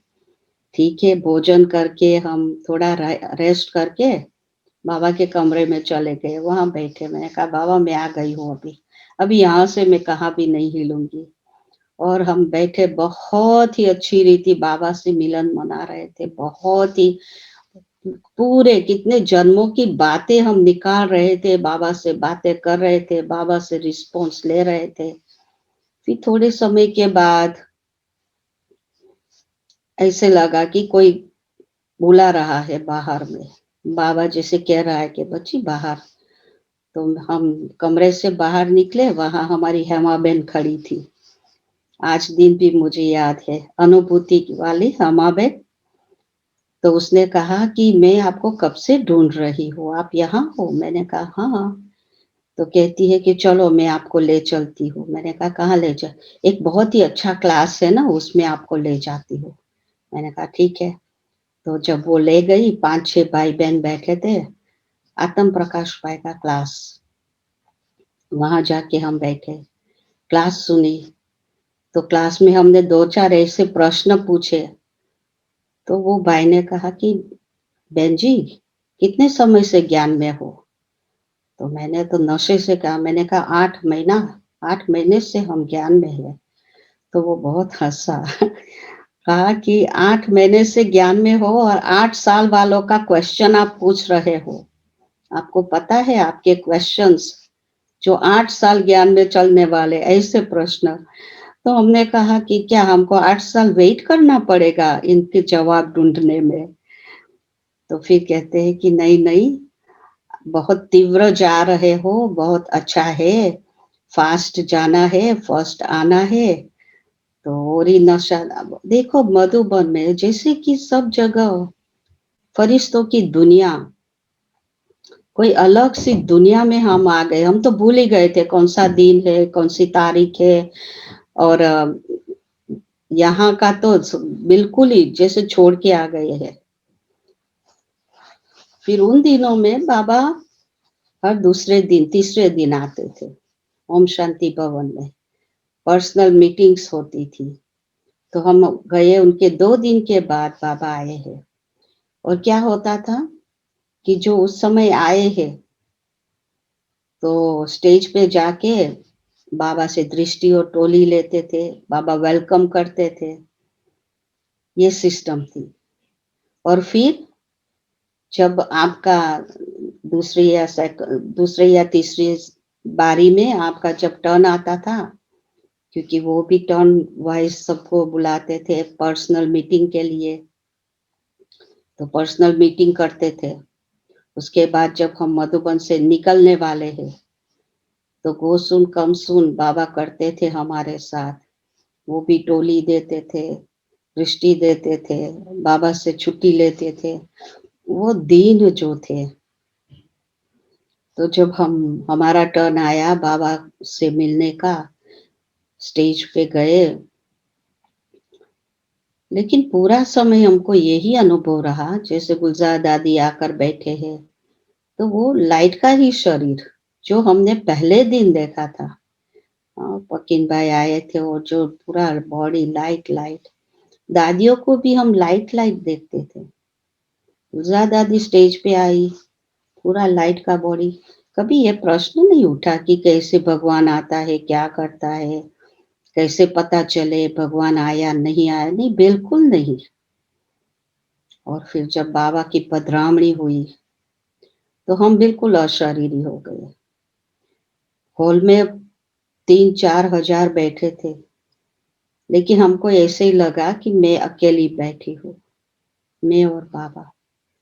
ठीक है, भोजन करके हम थोड़ा रेस्ट करके बाबा के कमरे में चले गए, वहां बैठे। मैंने कहा बाबा मैं आ गई हूँ, अभी अभी यहाँ से मैं कहाँ भी नहीं हिलूंगी। और हम बैठे, बहुत ही अच्छी रीति बाबा से मिलन मना रहे थे, बहुत ही पूरे कितने जन्मों की बातें हम निकाल रहे थे, बाबा से बातें कर रहे थे, बाबा से रिस्पॉन्स ले रहे थे। फिर थोड़े समय के बाद ऐसे लगा कि कोई बुला रहा है बाहर में, बाबा जैसे कह रहा है कि बच्ची बाहर। तो हम कमरे से बाहर निकले, वहां हमारी हेमा बहन खड़ी थी। आज दिन भी मुझे याद है, अनुभूति वाली हेमा बहन। तो उसने कहा कि मैं आपको कब से ढूंढ रही हूँ, आप यहाँ हो? मैंने कहा हाँ। तो कहती है कि चलो मैं आपको ले चलती हूँ। मैंने कहा कहाँ ले जा? एक बहुत ही अच्छा क्लास है ना, उसमें आपको ले जाती हूँ। मैंने कहा ठीक है। तो जब वो ले गई, 5-6 भाई बहन बैठे थे, आत्म प्रकाश भाई का क्लास, वहां जाके हम बैठे, क्लास सुनी। तो क्लास में हमने 2-4 ऐसे प्रश्न पूछे। तो वो भाई ने कहा कि बहन जी कितने समय से ज्ञान में हो? तो मैंने तो नशे से कहा, मैंने कहा 8 महीना, 8 महीने से हम ज्ञान में है। तो वो बहुत हंसा। कहा कि 8 महीने से ज्ञान में हो और 8 साल वालों का क्वेश्चन आप पूछ रहे हो। आपको पता है आपके क्वेश्चंस, जो 8 साल ज्ञान में चलने वाले ऐसे प्रश्न। तो हमने कहा कि क्या हमको 8 साल वेट करना पड़ेगा इनके जवाब ढूंढने में? तो फिर कहते हैं कि नहीं नहीं, बहुत तीव्र जा रहे हो, बहुत अच्छा है, फास्ट जाना है, फर्स्ट आना है। तो और ही नशा, देखो मधुबन में जैसे कि सब जगह फरिश्तों की दुनिया, कोई अलग सी दुनिया में हम आ गए। हम तो भूल ही गए थे कौन सा दिन है, कौन सी तारीख है। और यहाँ का तो बिल्कुल ही जैसे छोड़ के आ गए हैं। फिर उन दिनों में बाबा हर दूसरे दिन तीसरे दिन आते थे ओम शांति भवन में, पर्सनल मीटिंग्स होती थी। तो हम गए, उनके 2 दिन के बाद बाबा आए हैं। और क्या होता था कि जो उस समय आए हैं, तो स्टेज पे जाके बाबा से दृष्टि और टोली लेते थे, बाबा वेलकम करते थे, ये सिस्टम थी। और फिर जब आपका दूसरे या तीसरी बारी में आपका जब टर्न आता था, क्योंकि वो भी टर्न वाइज सबको बुलाते थे पर्सनल मीटिंग के लिए, तो पर्सनल मीटिंग करते थे। उसके बाद जब हम मधुबन से निकलने वाले हैं, तो गो सुन कम सुन बाबा करते थे हमारे साथ। वो भी टोली देते थे, दृष्टि देते थे, बाबा से छुट्टी लेते थे। वो दिन जो थे, तो जब हमारा टर्न आया बाबा से मिलने का, स्टेज पे गए, लेकिन पूरा समय हमको यही अनुभव रहा जैसे गुलजार दादी आकर बैठे हैं, तो वो लाइट का ही शरीर जो हमने पहले दिन देखा था। पकिन भाई आए थे और जो पूरा बॉडी लाइट लाइट, दादियों को भी हम लाइट लाइट देखते थे। गुलजार दादी स्टेज पे आई, पूरा लाइट का बॉडी। कभी ये प्रश्न नहीं उठा कि कैसे भगवान आता है, क्या करता है, कैसे पता चले भगवान आया नहीं आया, नहीं बिल्कुल नहीं। और फिर जब बाबा की पधरामणी हुई, तो हम बिल्कुल अशरीरी हो गए। हॉल में 3-4 हजार बैठे थे, लेकिन हमको ऐसे ही लगा कि मैं अकेली बैठी हूँ, मैं और बाबा,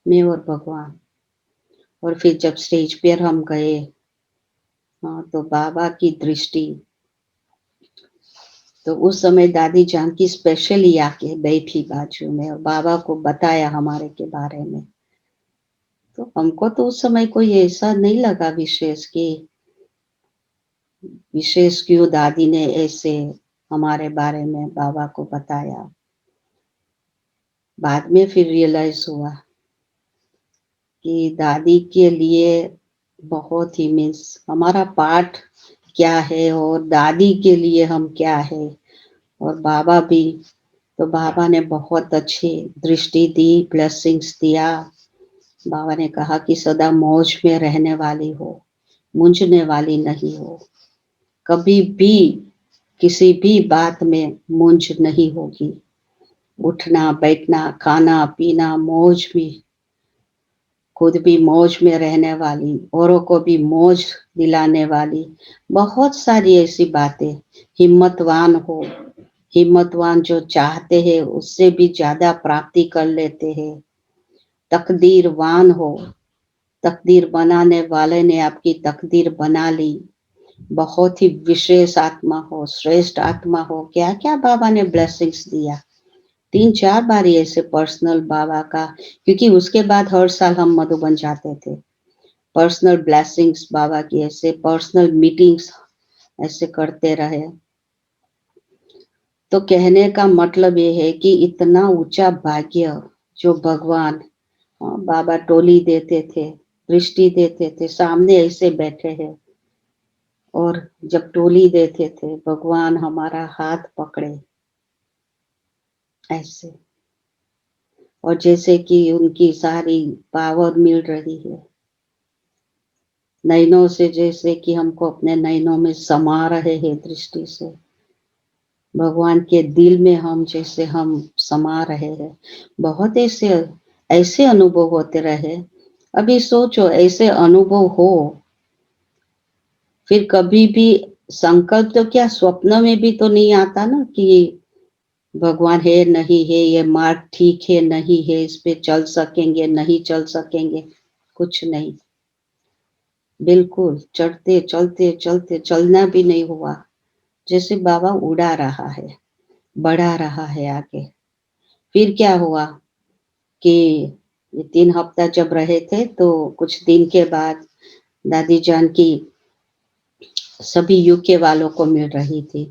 मैं और भगवान। और फिर जब स्टेज पर हम गए, तो बाबा की दृष्टि, तो उस समय दादी जानकी स्पेशली आके बैठी बाजू में और बाबा को बताया हमारे के बारे में। तो हमको तो उस समय कोई ऐसा नहीं लगा विशेष क्यों दादी ने ऐसे हमारे बारे में बाबा को बताया। बाद में फिर रियलाइज हुआ कि दादी के लिए बहुत ही मीन्स हमारा पार्ट क्या है और दादी के लिए हम क्या है, और बाबा भी, तो बाबा ने बहुत अच्छी दृष्टि दी, ब्लेसिंग्स दिया। बाबा ने कहा कि सदा मौज में रहने वाली हो, मूंझने वाली नहीं हो, कभी भी किसी भी बात में मूंझ नहीं होगी, उठना बैठना खाना पीना मौज में, खुद भी मौज में रहने वाली, औरों को भी मौज दिलाने वाली, बहुत सारी ऐसी बातें। हिम्मतवान हो, हिम्मतवान जो चाहते हैं उससे भी ज्यादा प्राप्ति कर लेते हैं। तकदीरवान हो, तकदीर बनाने वाले ने आपकी तकदीर बना ली। बहुत ही विशेष आत्मा हो, श्रेष्ठ आत्मा हो, क्या क्या बाबा ने ब्लेसिंग्स दिया। 3-4 बार ऐसे पर्सनल बाबा का, क्योंकि उसके बाद हर साल हम मधुबन जाते थे, पर्सनल ब्लेसिंग्स बाबा की, ऐसे पर्सनल मीटिंग्स ऐसे करते रहे। तो कहने का मतलब ये है कि इतना ऊंचा भाग्य जो भगवान, बाबा टोली देते थे, दृष्टि देते थे, सामने ऐसे बैठे हैं, और जब टोली देते थे भगवान हमारा हाथ पकड़े ऐसे, और जैसे कि उनकी सारी पावर मिल रही है नैनों से, जैसे कि हमको अपने नैनों में समा रहे हैं दृष्टि से, भगवान के दिल में हम जैसे हम समा रहे हैं। बहुत ऐसे ऐसे अनुभव होते रहे। अभी सोचो ऐसे अनुभव हो, फिर कभी भी संकल्प तो क्या स्वप्न में भी तो नहीं आता ना कि भगवान है नहीं है, ये मार्ग ठीक है नहीं है, इस पे चल सकेंगे नहीं चल सकेंगे, कुछ नहीं, बिल्कुल चढ़ते चलते चलते चलना भी नहीं हुआ, जैसे बाबा उड़ा रहा है, बढ़ा रहा है आगे। फिर क्या हुआ कि ये 3 हफ्ता जब रहे थे तो कुछ दिन के बाद दादी जान की सभी यूके वालों को मिल रही थी,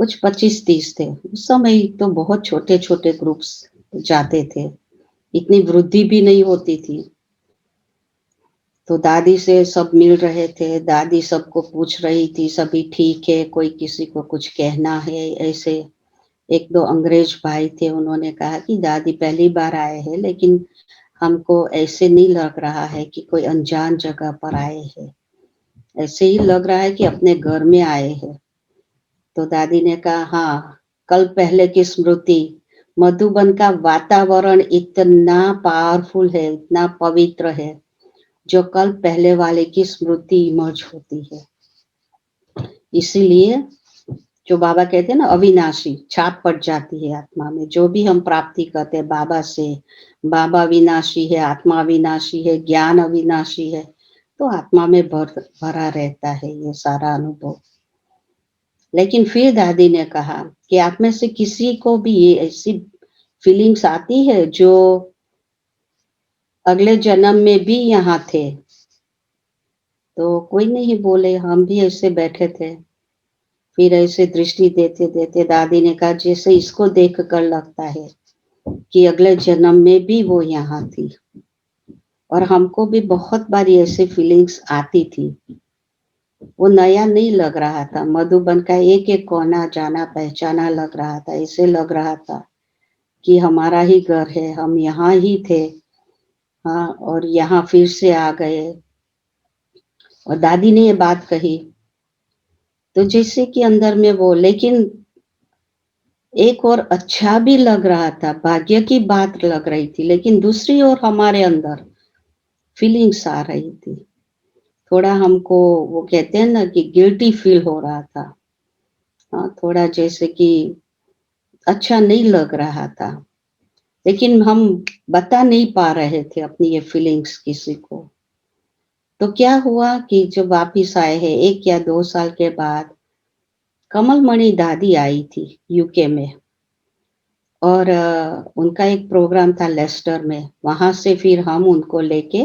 कुछ 25-30 थे उस समय, तो बहुत छोटे छोटे ग्रुप्स जाते थे, इतनी वृद्धि भी नहीं होती थी। तो दादी से सब मिल रहे थे, दादी सबको पूछ रही थी सभी ठीक है, कोई किसी को कुछ कहना है ऐसे। 1-2 अंग्रेज भाई थे, उन्होंने कहा कि दादी पहली बार आए हैं, लेकिन हमको ऐसे नहीं लग रहा है कि कोई अनजान जगह पर आए हैं, ऐसे ही लग रहा है कि अपने घर में आए हैं। तो दादी ने कहा हाँ, कल पहले की स्मृति, मधुबन का वातावरण इतना पावरफुल है, इतना पवित्र है, जो कल पहले वाले की स्मृति इमर्ज होती है। इसीलिए जो बाबा कहते हैं ना, अविनाशी छाप पड़ जाती है आत्मा में, जो भी हम प्राप्ति करते हैं बाबा से, बाबा विनाशी है, आत्मा विनाशी है, ज्ञान अविनाशी है, तो आत्मा में भरा रहता है ये सारा अनुभव। लेकिन फिर दादी ने कहा कि आप में से किसी को भी ये ऐसी फीलिंग्स आती है जो अगले जन्म में भी यहाँ थे? तो कोई नहीं बोले, हम भी ऐसे बैठे थे। फिर ऐसे दृष्टि देते देते दादी ने कहा जैसे इसको देख कर लगता है कि अगले जन्म में भी वो यहाँ थी। और हमको भी बहुत बारी ऐसे फीलिंग्स आती थी, वो नया नहीं लग रहा था, मधुबन का एक एक कोना जाना पहचाना लग रहा था, ऐसे लग रहा था कि हमारा ही घर है, हम यहाँ ही थे, हाँ, और यहाँ फिर से आ गए। और दादी ने ये बात कही तो जैसे कि अंदर में वो, लेकिन एक और अच्छा भी लग रहा था, भाग्य की बात लग रही थी, लेकिन दूसरी ओर हमारे अंदर फीलिंग्स आ रही थी, थोड़ा हमको वो कहते हैं ना कि गिल्टी फील हो रहा था। हाँ, थोड़ा जैसे कि अच्छा नहीं लग रहा था, लेकिन हम बता नहीं पा रहे थे अपनी ये फीलिंग्स किसी को। तो क्या हुआ कि जब वापिस आए हैं 1 या 2 साल के बाद, कमलमणि दादी आई थी यूके में, और उनका एक प्रोग्राम था लेस्टर में। वहाँ से फिर हम उनको लेके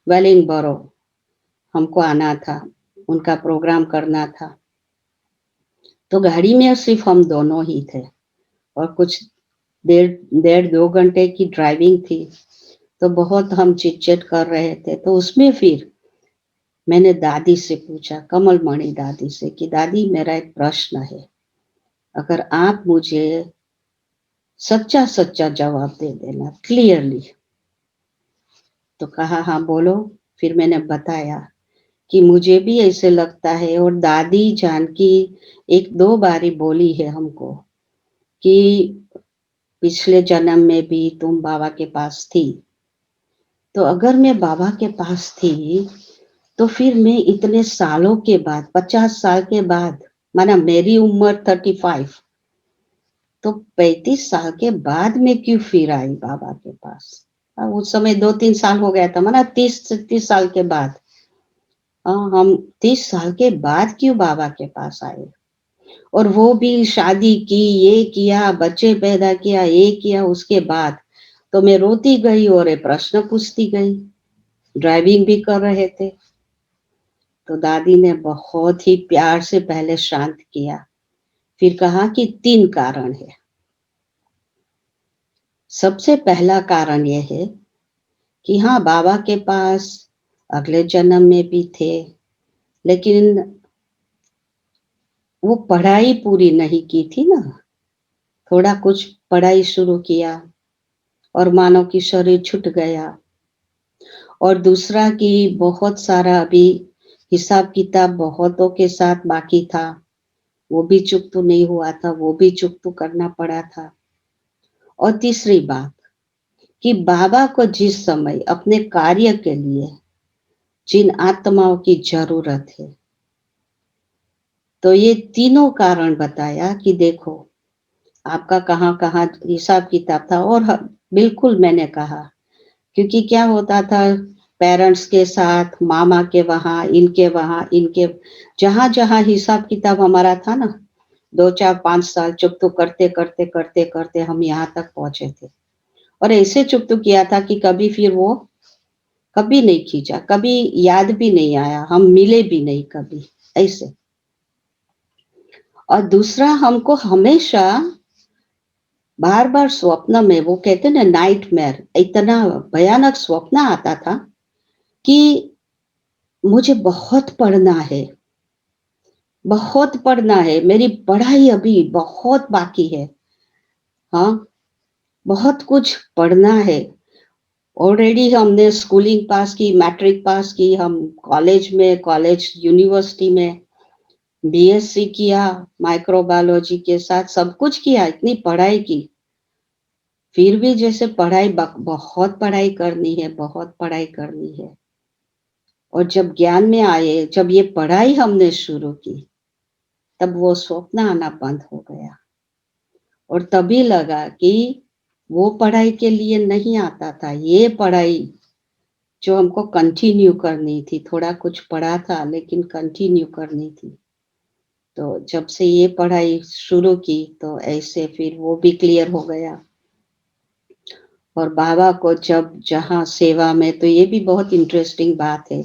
वेलिंगबरो हमको आना था, उनका प्रोग्राम करना था। तो गाड़ी में सिर्फ हम दोनों ही थे और कुछ डेढ़ 2 घंटे की ड्राइविंग थी, तो बहुत हम चिट-चैट कर रहे थे। तो उसमें फिर मैंने दादी से पूछा, कमलमणि दादी से, कि दादी मेरा एक प्रश्न है, अगर आप मुझे सच्चा-सच्चा जवाब दे देना क्लियरली। तो कहा हाँ बोलो। फिर मैंने बताया कि मुझे भी ऐसे लगता है, और दादी जानकी 1-2 बारी बोली है हमको कि पिछले जन्म में भी तुम बाबा के पास थी। तो अगर मैं बाबा के पास थी, तो फिर मैं इतने सालों के बाद, 50 साल के बाद, माना मेरी उम्र 35, तो 35 साल के बाद मैं क्यों फिर आई बाबा के पास? उस समय 2-3 साल हो गया था, माना 30 साल के बाद। हम 30 साल के बाद क्यों बाबा के पास आए? और वो भी शादी की, ये किया, बच्चे पैदा किया, ये किया, उसके बाद तो मैं रोती गई और ये प्रश्न पूछती गई। ड्राइविंग भी कर रहे थे। तो दादी ने बहुत ही प्यार से पहले शांत किया, फिर कहा कि 3 कारण है। सबसे पहला कारण ये है कि हाँ, बाबा के पास अगले जन्म में भी थे, लेकिन वो पढ़ाई पूरी नहीं की थी ना। थोड़ा कुछ पढ़ाई शुरू किया और मानो कि शरीर छूट गया। और दूसरा कि बहुत सारा अभी हिसाब-किताब बहुतों के साथ बाकी था, वो भी चुकता नहीं हुआ था, वो भी चुकता करना पड़ा था। और तीसरी बात कि बाबा को जिस समय अपने कार्य के लिए जिन आत्माओं की ज़रूरत है, तो ये तीनों कारण बताया कि देखो, आपका कहाँ-कहाँ हिसाब-किताब था। और बिल्कुल मैंने कहा, क्योंकि क्या होता था, पेरेंट्स के साथ, मामा के वहाँ, इनके जहाँ-जहाँ हिसाब-किताब हमारा था ना, 2, 4, 5 साल चुकता करते हम यहाँ तक पहुँचे थे। और ऐसे चुकता किया था कि कभी फिर वो कभी नहीं खींचा, कभी याद भी नहीं आया, हम मिले भी नहीं कभी, ऐसे। और दूसरा, हमको हमेशा बार-बार स्वप्न में, वो कहते हैं ना नाइटमेयर, इतना भयानक स्वप्न आता था कि मुझे बहुत पढ़ना है, बहुत पढ़ना है, मेरी पढ़ाई अभी बहुत बाकी है। हाँ, बहुत कुछ पढ़ना है। ऑलरेडी हमने स्कूलिंग पास की, मैट्रिक पास की, हम कॉलेज यूनिवर्सिटी में बीएससी किया, माइक्रोबायोलॉजी के साथ सब कुछ किया, इतनी पढ़ाई की। फिर भी जैसे बहुत पढ़ाई करनी है, बहुत पढ़ाई करनी है। और जब ज्ञान में आए, जब ये पढ़ाई हमने शुरू की, तब वो स्वप्न आना बंद हो गया। और तभी लगा कि वो पढ़ाई के लिए नहीं आता था, ये पढ़ाई जो हमको कंटिन्यू करनी थी। थोड़ा कुछ पढ़ा था लेकिन कंटिन्यू करनी थी। तो जब से ये पढ़ाई शुरू की, तो ऐसे फिर वो भी क्लियर हो गया। और बाबा को जब जहाँ सेवा में, तो ये भी बहुत इंटरेस्टिंग बात है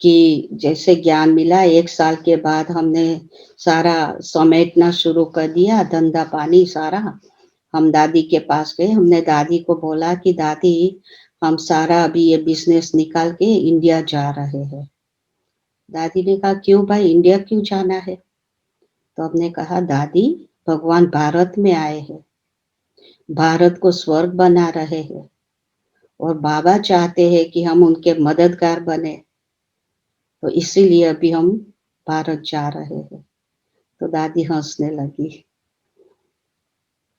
कि जैसे ज्ञान मिला, 1 साल के बाद हमने सारा समेटना शुरू कर दिया, धंधा पानी सारा। हम दादी के पास गए, हमने दादी को बोला कि दादी, हम सारा अभी ये बिज़नेस निकाल के इंडिया जा रहे हैं। दादी ने कहा, क्यों भाई, इंडिया क्यों जाना है? तो हमने कहा, दादी, भगवान भारत में आए हैं, भारत को स्वर्ग बना रहे हैं, और बाबा चाहते हैं कि हम उनके मददगार बने, तो इसीलिए अभी हम भारत जा रहे हैं। तो दादी हंसने लगी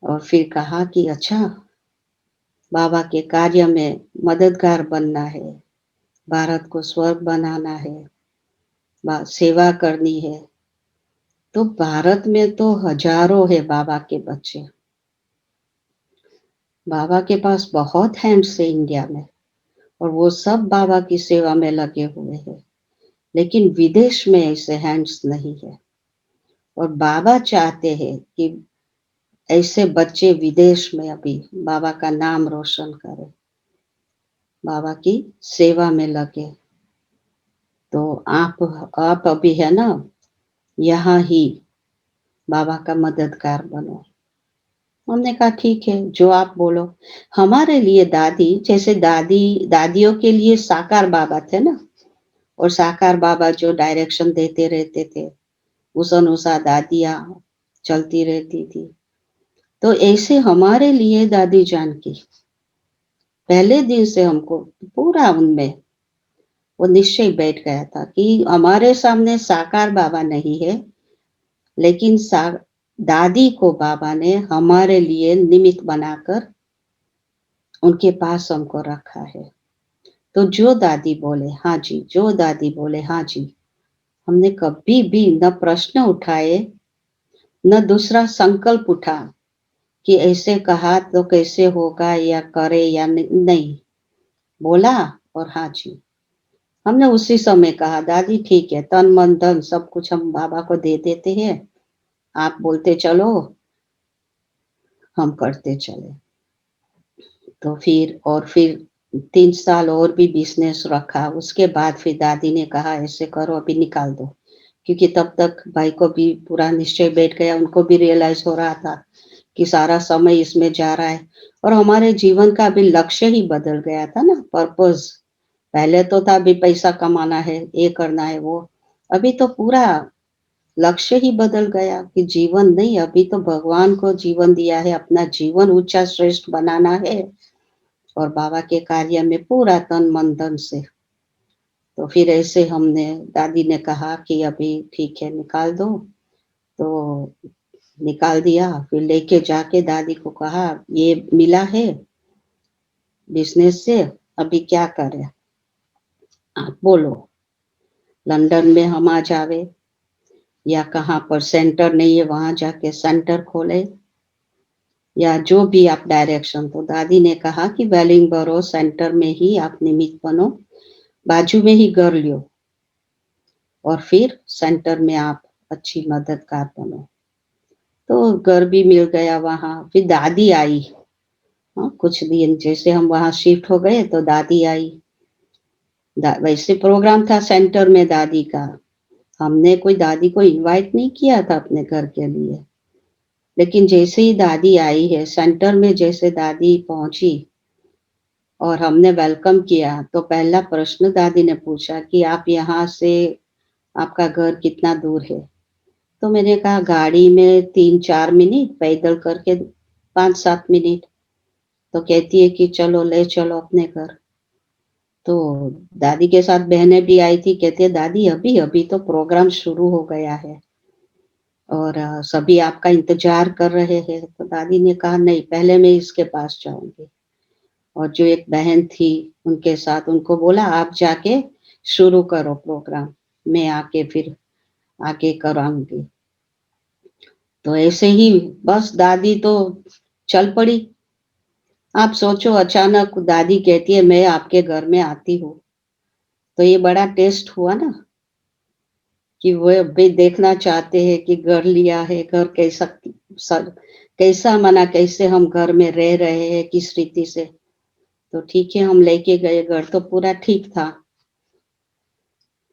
और फिर कहा कि अच्छा, बाबा के कार्य में मददगार बनना है, भारत को स्वर्ग बनाना है, सेवा करनी है, तो भारत में तो हजारों है बाबा के बच्चे। बाबा के पास बहुत हैंड्स है इंडिया में, और वो सब बाबा की सेवा में लगे हुए हैं। लेकिन विदेश में ऐसे हैंड्स नहीं है, और बाबा चाहते हैं कि ऐसे बच्चे विदेश में अभी बाबा का नाम रोशन करें, बाबा की सेवा में लगे। तो आप अभी है ना, यहाँ ही बाबा का मददगार बनो। हमने कहा ठीक है, जो आप बोलो। हमारे लिए दादी, जैसे दादियों के लिए साकार बाबा थे ना, और साकार बाबा जो डायरेक्शन देते रहते थे, उस अनुसार दादियाँ चलती रहती थी। तो ऐसे हमारे लिए दादी जानकी पहले दिन से हमको पूरा उनमें वो निश्चय बैठ गया था कि हमारे सामने साकार बाबा नहीं है, लेकिन दादी को बाबा ने हमारे लिए निमित्त बनाकर उनके पास हमको रखा है। तो जो दादी बोले हाँ जी, जो दादी बोले हाँ जी, हमने कभी भी न प्रश्न उठाए, न दूसरा संकल्प उठा कि ऐसे कहा तो कैसे होगा या करे या नहीं, बोला और हाँ जी। हमने उसी समय कहा दादी ठीक है, तन मन धन सब कुछ हम बाबा को दे देते हैं, आप बोलते चलो, हम करते चले। तो फिर 3 साल और भी बिजनेस रखा। उसके बाद फिर दादी ने कहा ऐसे करो, अभी निकाल दो, क्योंकि तब तक भाई को भी पूरा निश्चय बैठ गया, उनको भी रियलाइज हो रहा था कि सारा समय इसमें जा रहा है, और हमारे जीवन का भी लक्ष्य ही बदल गया था ना, पर्पस। पहले तो था भी पैसा कमाना है, ये करना है वो, अभी तो पूरा लक्ष्य ही बदल गया कि जीवन नहीं, अभी तो भगवान को जीवन दिया है, अपना जीवन ऊंचा श्रेष्ठ बनाना है, और बाबा के कार्य में पूरा तन मन धन से। तो फिर ऐसे हमने, दादी ने कहा कि अभी ठीक है निकाल दो, तो निकाल दिया। फिर लेके जाके दादी को कहा ये मिला है बिजनेस से, अभी क्या करें आप बोलो, लंदन में हम आ जावे या कहाँ पर सेंटर नहीं है वहां जाके सेंटर खोले, या जो भी आप डायरेक्शन। तो दादी ने कहा कि वेलिंगबरो सेंटर में ही आप निमित्त बनो, बाजू में ही घर लियो, और फिर सेंटर में आप अच्छी मददगार बनो। तो घर भी मिल गया वहां। फिर दादी आई, हाँ, कुछ दिन जैसे हम वहां शिफ्ट हो गए तो दादी आई। वैसे प्रोग्राम था सेंटर में दादी का, हमने कोई दादी को इनवाइट नहीं किया था अपने घर के लिए, लेकिन जैसे ही दादी आई है सेंटर में, जैसे दादी पहुंची और हमने वेलकम किया, तो पहला प्रश्न दादी ने पूछा कि आप यहाँ से, आपका घर कितना दूर है। तो मैंने कहा गाड़ी में 3-4 मिनट, पैदल करके 5-7 मिनट। तो कहती है कि चलो ले चलो अपने घर। तो दादी के साथ बहनें भी आई थी, कहती है दादी अभी अभी तो प्रोग्राम शुरू हो गया है और सभी आपका इंतजार कर रहे हैं। तो दादी ने कहा नहीं, पहले मैं इसके पास जाऊंगी। और जो एक बहन थी उनके साथ, उनको बोला आप जाके शुरू करो प्रोग्राम, मैं आके फिर आगे कराऊंगी। तो ऐसे ही बस दादी तो चल पड़ी। आप सोचो, अचानक दादी कहती है मैं आपके घर में आती हूँ, तो ये बड़ा टेस्ट हुआ ना, कि वो भी देखना चाहते हैं कि घर लिया है, घर कैसा मना, कैसे हम घर में रह रहे हैं, किस रीति से। तो ठीक है, हम लेके गए, घर तो पूरा ठीक था,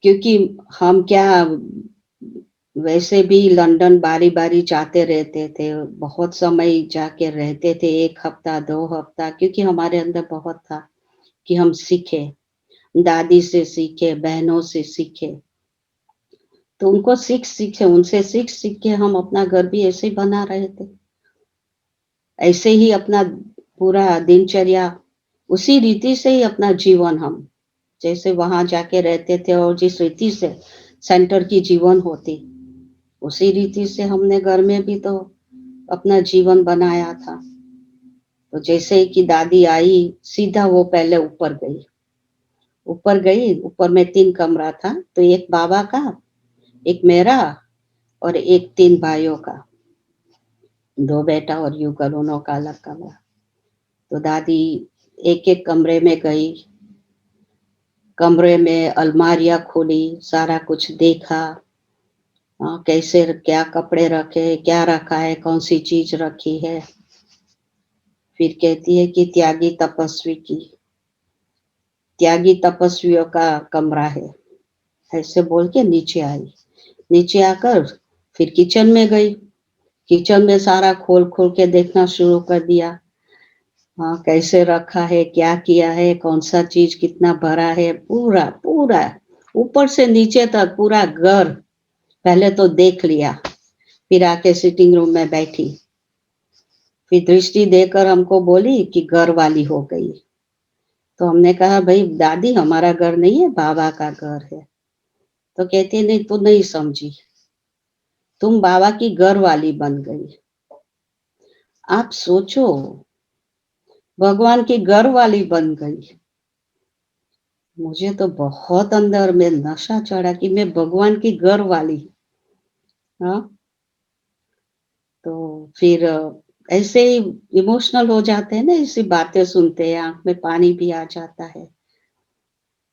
क्योंकि हम क्या, वैसे भी लंदन बारी बारी जाते रहते थे, बहुत समय जाके रहते थे, 1 हफ्ता 2 हफ्ता, क्योंकि हमारे अंदर बहुत था कि हम सीखे, दादी से सीखे, बहनों से सीखे। तो उनको सीखे, उनसे सीख के हम अपना घर भी ऐसे ही बना रहे थे, ऐसे ही अपना पूरा दिनचर्या, उसी रीति से ही अपना जीवन, हम जैसे वहां जाके रहते थे और जिस रीति से सेंटर की जीवन होती, उसी रीति से हमने घर में भी तो अपना जीवन बनाया था। तो जैसे ही कि दादी आई, सीधा वो पहले ऊपर गई। ऊपर में 3 कमरा था, तो एक बाबा का, एक मेरा, और एक 3 भाइयों का, 2 बेटा और युगल, दोनों का अलग कमरा। तो दादी एक-एक कमरे में गई, कमरे में अलमारियाँ खोली, सारा कुछ देखा, कैसे क्या कपड़े रखे, क्या रखा है, कौन-सी चीज़ रखी है। फिर कहती है कि त्यागी तपस्वियों का कमरा है, ऐसे बोल के नीचे आई। नीचे आकर फिर किचन में गई, किचन में सारा खोल-खोल के देखना शुरू कर दिया। कैसे रखा है, क्या किया है, कौन-सा चीज़ कितना भरा है, पूरा ऊपर से नीचे तक पूरा घर पहले तो देख लिया। फिर आके सिटिंग रूम में बैठी, फिर दृष्टि देकर हमको बोली कि घर वाली हो गई। तो हमने कहा भाई दादी हमारा घर नहीं है, बाबा का घर है। तो कहती नहीं तू नहीं समझी, तुम बाबा की घर वाली बन गई। आप सोचो, भगवान की घर वाली बन गई। मुझे तो बहुत अंदर में नशा चढ़ा कि मैं भगवान की घर वाली। हाँ, तो फिर ऐसे ही इमोशनल हो जाते हैं ना, ऐसी बातें सुनते हैं, आंख में पानी भी आ जाता है।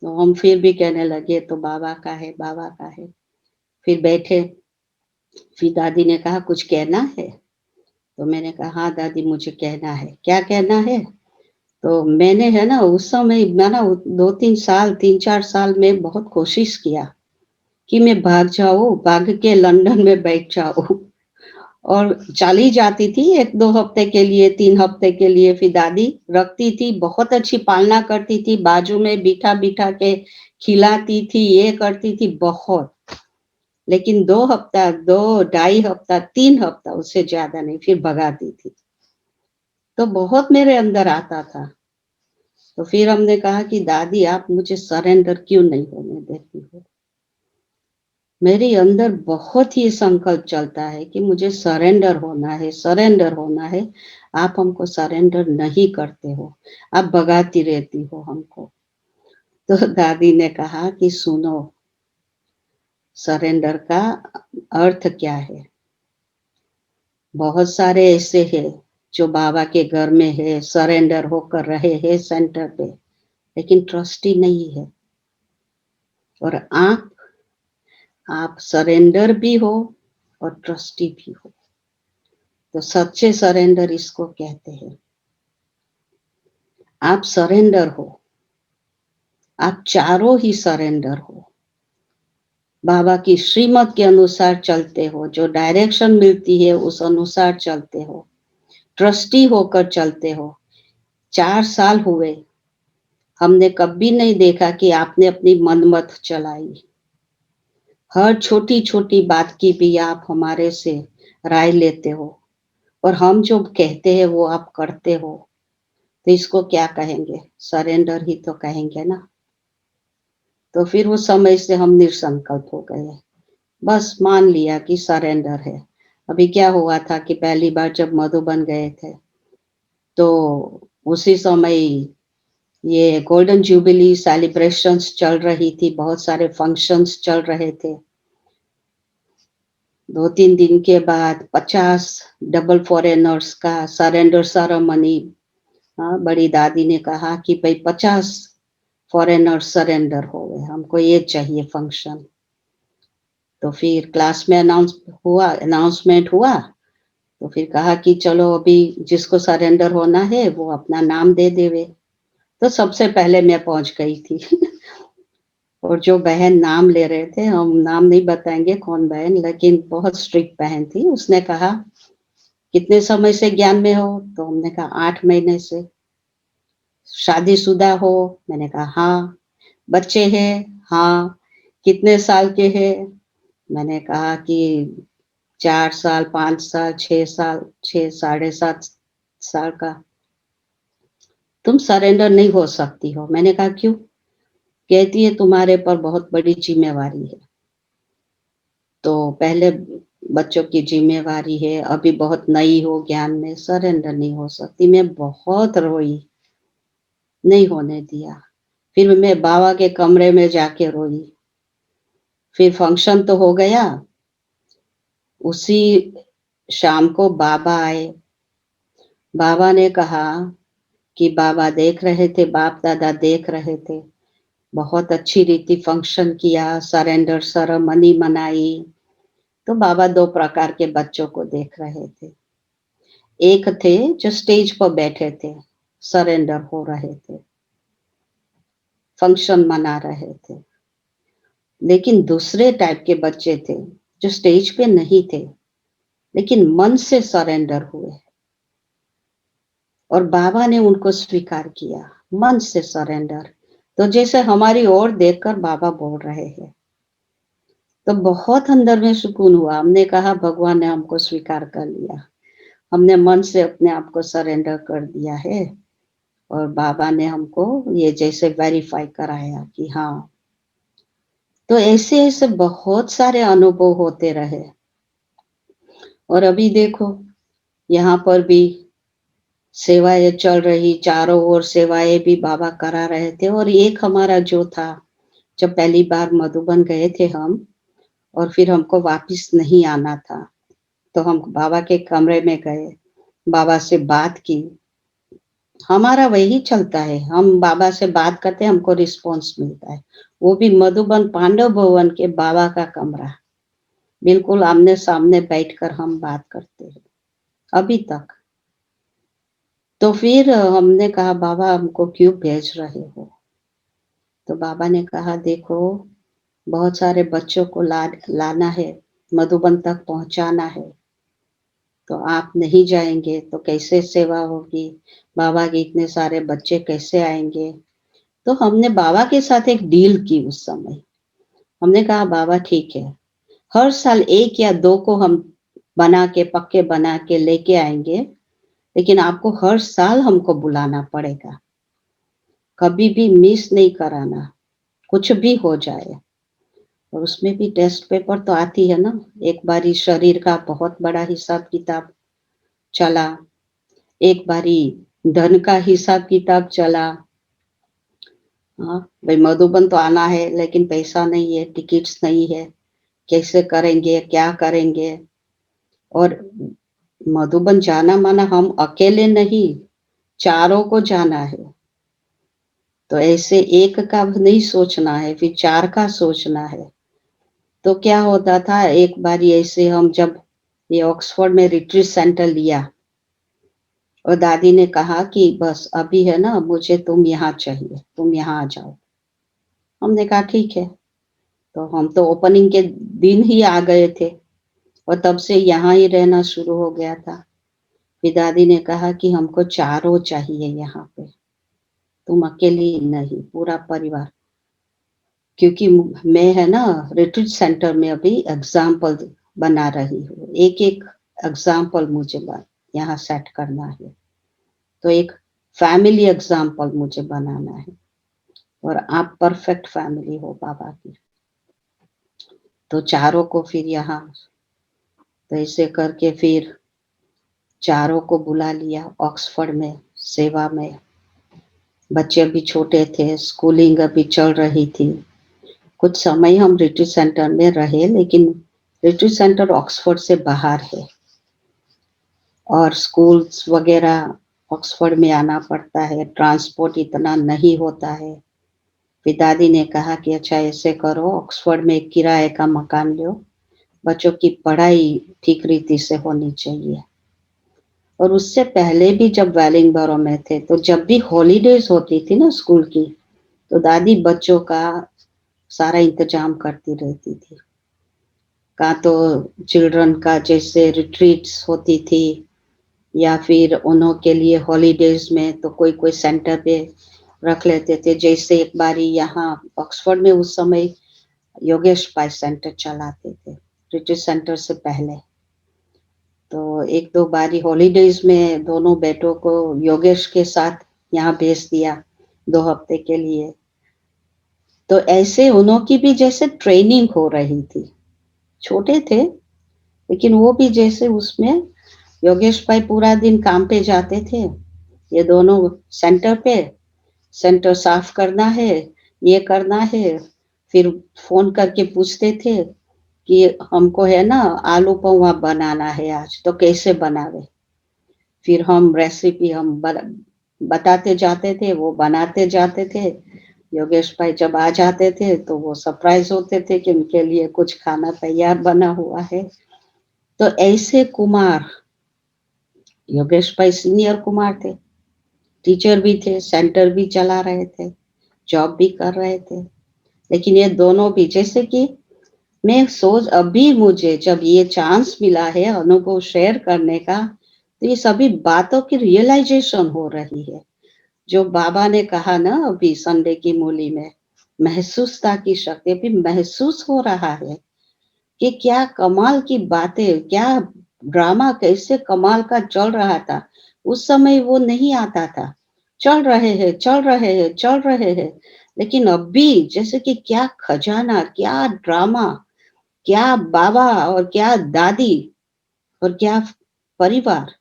तो हम फिर भी कहने लगे तो बाबा का है, बाबा का है। फिर बैठे, फिर दादी ने कहा कुछ कहना है? तो मैंने कहा हाँ दादी मुझे कहना है। क्या कहना है? तो मैंने है ना उस समय मैं ना 2-3 साल 3-4 साल में बहुत कोशिश किया कि मैं भाग जाऊँ, भाग के लंदन में बैठ जाऊँ। और चली जाती थी 1-2 हफ्ते के लिए, 3 हफ्ते के लिए, फिर दादी रखती थी, बहुत अच्छी पालना करती थी, बाजू में बिठा-बिठा के खिलाती थी, ये करती थी बहुत। लेकिन 2 हफ्ता, 2 ढाई हफ्ता, 3 हफ्ता उससे ज़्यादा नहीं, फिर भगाती थी। तो बहुत मेरे अंदर आता था। तो फिर हमने कहा कि दादी आप मुझे सरेंडर क्यों नहीं होने देती हो? मेरे अंदर बहुत ही संकल्प चलता है कि मुझे सरेंडर होना है, सरेंडर होना है। आप हमको सरेंडर नहीं करते हो, आप भगाती रहती हो हमको। तो दादी ने कहा कि सुनो, सरेंडर का अर्थ क्या है? बहुत सारे ऐसे हैं जो बाबा के घर में है, सरेंडर होकर रहे हैं सेंटर पे, लेकिन ट्रस्टी नहीं है। और आप सरेंडर भी हो और ट्रस्टी भी हो। तो सच्चे सरेंडर इसको कहते हैं। आप सरेंडर हो, आप चारों ही सरेंडर हो। बाबा की श्रीमत के अनुसार चलते हो, जो डायरेक्शन मिलती है उस अनुसार चलते हो, ट्रस्टी होकर चलते हो। 4 साल हुए, हमने कभी नहीं देखा कि आपने अपनी मनमत चलाई। हर छोटी-छोटी बात की भी आप हमारे से राय लेते हो और हम जो कहते हैं वो आप करते हो। तो इसको क्या कहेंगे? सरेंडर ही तो कहेंगे ना। तो फिर उस समय से हम निसंकल्प हो गए। बस मान लिया कि सरेंडर है। अभी क्या हुआ था कि पहली बार जब मधुबन गए थे, तो उसी समय ये गोल्डन जुबिली सेलिब्रेशंस चल रही थी, बहुत सारे फंक्शंस चल रहे थे। 2-3 दिन के बाद 50 डबल फॉरेनर्स का सरेंडर सेरेमनी। बड़ी दादी ने कहा कि भाई 50 फॉरेनर सरेंडर हो गए, हमको ये चाहिए फंक्शन। तो फिर क्लास में अनाउंसमेंट हुआ। तो फिर कहा कि चलो अभी जिसको सरेंडर होना है वो अपना नाम दे देवे। तो सबसे पहले मैं पहुंच गई थी। और जो बहन नाम ले रहे थे, हम नाम नहीं बताएंगे कौन बहन, लेकिन बहुत स्ट्रिक्ट बहन थी। उसने कहा कितने समय से ज्ञान में हो? तो हमने कहा 8 महीने से। शादीशुदा हो? मैंने कहा हाँ। बच्चे हैं? हाँ। कितने साल के हैं? मैंने कहा कि 4 साल, 5 साल, 6 साल, 6 साढ़े 7 साल का। तुम सरेंडर नहीं हो सकती हो। मैंने कहा क्यों? कहती है तुम्हारे पर बहुत बड़ी जिम्मेवारी है। तो पहले बच्चों की जिम्मेवारी है, अभी बहुत नई हो ज्ञान में, सरेंडर नहीं हो सकती। मैं बहुत रोई, नहीं होने दिया। फिर मैं बाबा के कमरे में जाके रोई। फिर फंक्शन तो हो गया, उसी शाम को बाबा आए। बाबा ने कहा कि बाबा देख रहे थे, बाप दादा देख रहे थे, बहुत अच्छी रीति फंक्शन किया, सरेंडर सेरेमनी मनाई। तो बाबा दो प्रकार के बच्चों को देख रहे थे। एक थे जो स्टेज पर बैठे थे, सरेंडर हो रहे थे, फंक्शन मना रहे थे। लेकिन दूसरे टाइप के बच्चे थे जो स्टेज पे नहीं थे लेकिन मन से सरेंडर हुए और बाबा ने उनको स्वीकार किया, मन से सरेंडर। तो जैसे हमारी ओर देखकर बाबा बोल रहे हैं, तो बहुत अंदर में सुकून हुआ। हमने कहा भगवान ने हमको स्वीकार कर लिया, हमने मन से अपने आप को सरेंडर कर दिया है और बाबा ने हमको ये जैसे वेरीफाई कराया कि हाँ। तो ऐसे ऐसे बहुत सारे अनुभव होते रहे। और अभी देखो यहाँ पर भी सेवाएं चल रही, चारों ओर सेवाएं भी बाबा करा रहे थे। और एक हमारा जो था, जब पहली बार मधुबन गए थे हम और फिर हमको वापस नहीं आना था, तो हम बाबा के कमरे में गए, बाबा से बात की। हमारा वही चलता है, हम बाबा से बात करते हैं, हमको रिस्पॉन्स मिलता है। वो भी मधुबन पांडव भवन के बाबा का कमरा, बिल्कुल आमने सामने बैठकर हम बात करते हैं अभी तक। तो फिर हमने कहा बाबा हमको क्यों भेज रहे हो? तो बाबा ने कहा देखो बहुत सारे बच्चों को लाना है, मधुबन तक पहुंचाना है, तो आप नहीं जाएंगे तो कैसे सेवा होगी? बाबा के इतने सारे बच्चे कैसे आएंगे? तो हमने बाबा के साथ एक डील की उस समय। हमने कहा बाबा ठीक है, हर साल 1 या 2 को हम पक्के बना के लेके आएंगे, लेकिन आपको हर साल हमको बुलाना पड़ेगा, कभी भी मिस नहीं कराना, कुछ भी हो जाए। और उसमें भी टेस्ट पेपर तो आती है ना, एक बारी शरीर का बहुत बड़ा हिसाब किताब चला, एक बारी धन का हिसाब किताब चला। हाँ भाई मधुबन तो आना है लेकिन पैसा नहीं है, टिकट्स नहीं है, कैसे करेंगे, क्या करेंगे? और मधुबन जाना माना हम अकेले नहीं, चारों को जाना है। तो ऐसे एक का नहीं सोचना है, फिर 4 का सोचना है। तो क्या होता था, एक बार ऐसे हम जब ये ऑक्सफोर्ड में रिट्रीट सेंटर लिया और दादी ने कहा कि बस अभी है ना, मुझे तुम यहाँ चाहिए, तुम यहाँ आ जाओ। हमने कहा ठीक है। तो हम तो ओपनिंग के दिन ही आ गए थे और तब से यहाँ ही रहना शुरू हो गया था। फिर दादी ने कहा कि हमको चारों चाहिए यहाँ पे, तुम अकेली नहीं, पूरा परिवार। क्योंकि मैं है ना रिट्रीट सेंटर में अभी एग्जाम्पल बना रही हूँ, एक एक एग्जाम्पल मुझे यहाँ सेट करना है। तो एक फैमिली एग्जाम्पल मुझे बनाना है और आप परफेक्ट फैमिली हो बाबा की। तो चारों को फिर यहाँ तो ऐसे करके फिर चारों को बुला लिया ऑक्सफोर्ड में सेवा में। बच्चे अभी छोटे थे, स्कूलिंग अभी चल रही थी। कुछ समय हम रिट्रीट सेंटर में रहे, लेकिन रिट्रीट सेंटर ऑक्सफोर्ड से बाहर है और स्कूल्स वगैरह ऑक्सफोर्ड में आना पड़ता है, ट्रांसपोर्ट इतना नहीं होता है। फिर दादी ने कहा कि अच्छा ऐसे करो, ऑक्सफोर्ड में किराए का मकान लो, बच्चों की पढ़ाई ठीक रीति से होनी चाहिए। और उससे पहले भी जब वेलिंगबरो में थे, तो जब भी हॉलीडेज होती थी ना स्कूल की, तो दादी बच्चों का सारा इंतजाम करती रहती थी। का तो चिल्ड्रन का जैसे रिट्रीट्स होती थी या फिर उन्हों के लिए हॉलीडेज में तो कोई कोई सेंटर पे रख लेते थे। जैसे एक बारी यहाँ ऑक्सफोर्ड में उस समय योगेश पाई सेंटर चलाते थे रिट्रीट सेंटर से पहले। तो 1-2 बारी हॉलीडेज में दोनों बेटों को योगेश के साथ यहाँ भेज दिया 2 हफ्ते के लिए। तो ऐसे उन्हों की भी जैसे ट्रेनिंग हो रही थी, छोटे थे लेकिन वो भी जैसे उसमें योगेश भाई पूरा दिन काम पे जाते थे, ये दोनों सेंटर पे, सेंटर साफ करना है, ये करना है। फिर फोन करके पूछते थे कि हमको है ना आलू पोहा बनाना है आज, तो कैसे बनावे। फिर हम रेसिपी हम बताते जाते थे, वो बनाते जाते थे। योगेश भाई जब आ जाते थे तो वो सरप्राइज होते थे कि उनके लिए कुछ खाना तैयार बना हुआ है। तो ऐसे कुमार, योगेश भाई सीनियर कुमार थे, टीचर भी थे, सेंटर भी चला रहे थे, जॉब भी कर रहे थे। लेकिन ये दोनों भी, जैसे कि मैं सोच, अभी मुझे जब ये चांस मिला है अनुभव शेयर करने का, तो ये सभी बातों की रियलाइजेशन हो रही है। जो बाबा ने कहा ना अभी संडे की मूली में, महसूसता की शक्ति, अभी महसूस हो रहा है कि क्या कमाल की बातें, क्या ड्रामा कैसे कमाल का चल रहा था। उस समय वो नहीं आता था, चल रहे हैं चल रहे हैं चल रहे हैं, लेकिन अभी जैसे कि क्या खजाना, क्या ड्रामा, क्या बाबा और क्या दादी और क्या परिवार।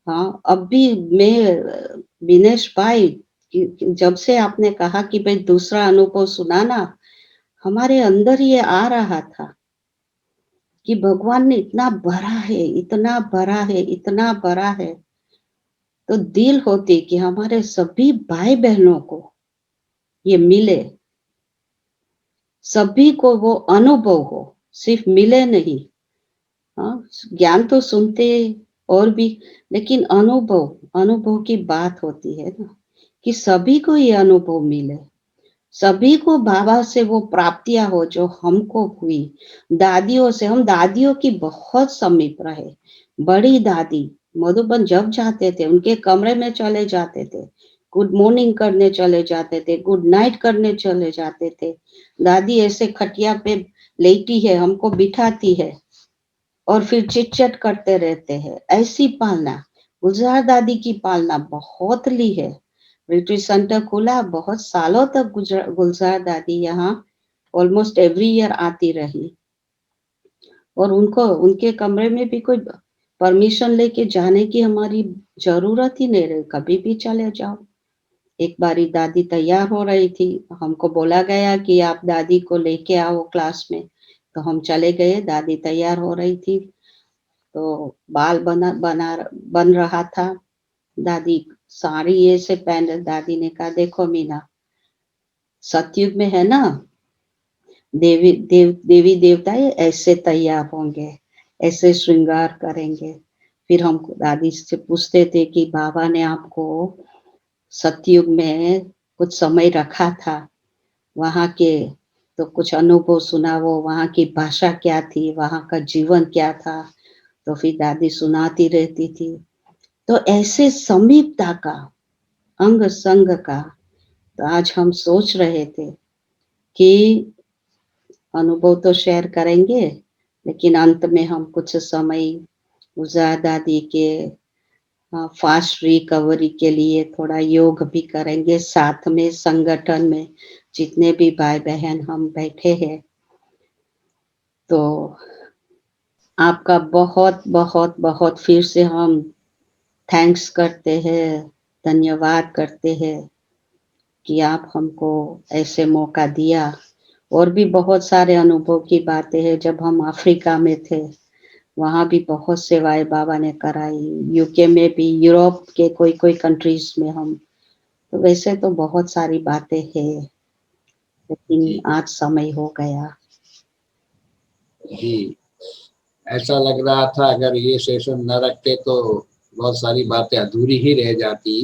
हाँ, अब भी मैं विनेश भाई, जब से आपने कहा कि भाई दूसरा अनुभव सुनाना, हमारे अंदर ये आ रहा था कि भगवान ने इतना भरा है, इतना भरा है, इतना भरा है। तो दिल होती कि हमारे सभी भाई बहनों को ये मिले, सभी को वो अनुभव हो, सिर्फ मिले नहीं। हाँ, ज्ञान तो सुनते और भी, लेकिन अनुभव, अनुभव की बात होती है ना, कि सभी को ये अनुभव मिले, सभी को बाबा से वो प्राप्तियां हो जो हमको हुई। दादियों से, हम दादियों की बहुत समीप रहे। बड़ी दादी मधुबन जब जाते थे उनके कमरे में चले जाते थे, गुड मॉर्निंग करने चले जाते थे, गुड नाइट करने चले जाते थे। दादी ऐसे खटिया पे लेटी है, हमको बिठाती है और फिर चिट-चट करते रहते हैं। ऐसी पालना, गुलजार दादी की पालना बहुत ली है। रिट्रीट सेंटर खुला, बहुत सालों तक गुलजार दादी यहाँ ऑलमोस्ट एवरी ईयर आती रही, और उनको उनके कमरे में भी कोई परमिशन लेके जाने की हमारी जरूरत ही नहीं रही, कभी भी चले जाओ। एक बारी दादी तैयार हो रही थी, हमको बोला गया कि आप दादी को लेके आओ क्लास में, तो हम चले गए। दादी तैयार हो रही थी, तो बाल बन रहा था। दादी साड़ी ऐसे पहन, दादी ने कहा देखो मीना, सतयुग में है ना, देवी देवता ये ऐसे तैयार होंगे, ऐसे श्रृंगार करेंगे। फिर हम दादी से पूछते थे कि बाबा ने आपको सतयुग में कुछ समय रखा था, वहां के तो कुछ अनुभव सुनाओ, वहां की भाषा क्या थी, वहां का जीवन क्या था। तो फिर दादी सुनाती रहती थी। तो ऐसे समीपता का, अंग संग का, तो आज हम सोच रहे थे कि अनुभव तो शेयर करेंगे, लेकिन अंत में हम कुछ समय गुलजार दादी के फास्ट रिकवरी के लिए थोड़ा योग भी करेंगे, साथ में संगठन में जितने भी भाई बहन हम बैठे हैं। तो आपका बहुत बहुत बहुत फिर से हम थैंक्स करते हैं, धन्यवाद करते हैं कि आप हमको ऐसे मौका दिया। और भी बहुत सारे अनुभव की बातें हैं। जब हम अफ्रीका में थे, वहाँ भी बहुत सेवाएं बाबा ने कराई, यूके में भी, यूरोप के कोई कोई कंट्रीज में हम, तो वैसे तो बहुत सारी बातें हैं, लेकिन आज समय हो गया।
जी, ऐसा लग रहा था अगर ये सेशन न रखते तो बहुत सारी बातें अधूरी ही रह जाती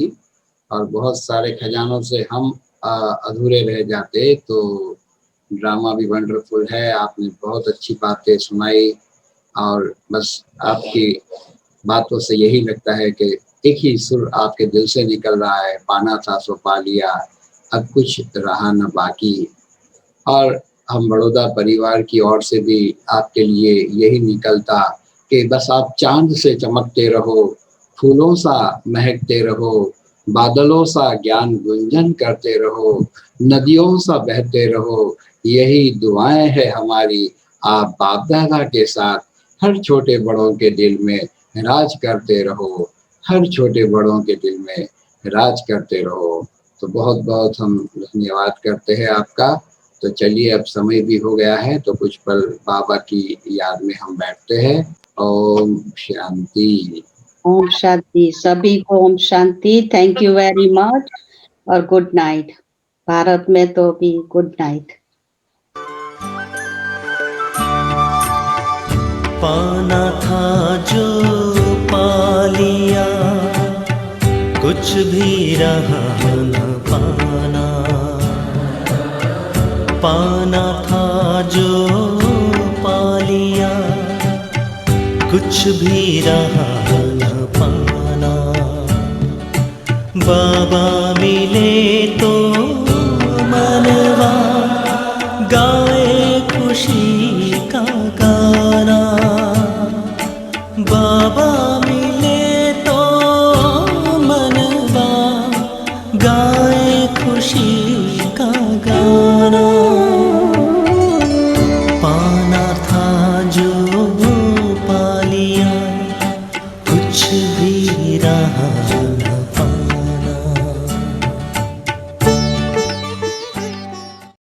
और बहुत सारे खजानों से हम अधूरे रह जाते। तो ड्रामा भी वंडरफुल है, आपने बहुत अच्छी बातें सुनाई और बस आपकी बातों से यही लगता है कि एक ही सुर आपके दिल से निकल रहा है, पाना था सो पा लिया, अब कुछ रहा न बाकी। और हम बड़ौदा परिवार की ओर से भी आपके लिए यही निकलता कि बस आप चांद से चमकते रहो, फूलों सा महकते रहो, बादलों सा ज्ञान गुंजन करते रहो, नदियों सा बहते रहो, यही दुआएं है हमारी। आप बाप दादा के साथ हर छोटे बड़ों के दिल में राज करते रहो, हर छोटे बड़ों के दिल में राज करते रहो। तो बहुत बहुत हम धन्यवाद करते हैं आपका। तो चलिए, अब समय भी हो गया है, तो कुछ पल बाबा की याद में हम बैठते हैं। ओम शांति।
ओम शांति। सभी को Om Shanti. Thank you very much और गुड नाइट। भारत में तो भी गुड नाइट।
पाना था जो पा लिया, कुछ भी रहा न पाना। पाना था जो पा लिया, कुछ भी रहा न पाना। बाबा मिले तो मनवा गाए खुशी का गाना। बाबा मिले तो मनवा गाए खुशी का गाना। पाना था जो पा लिया, कुछ भी रहा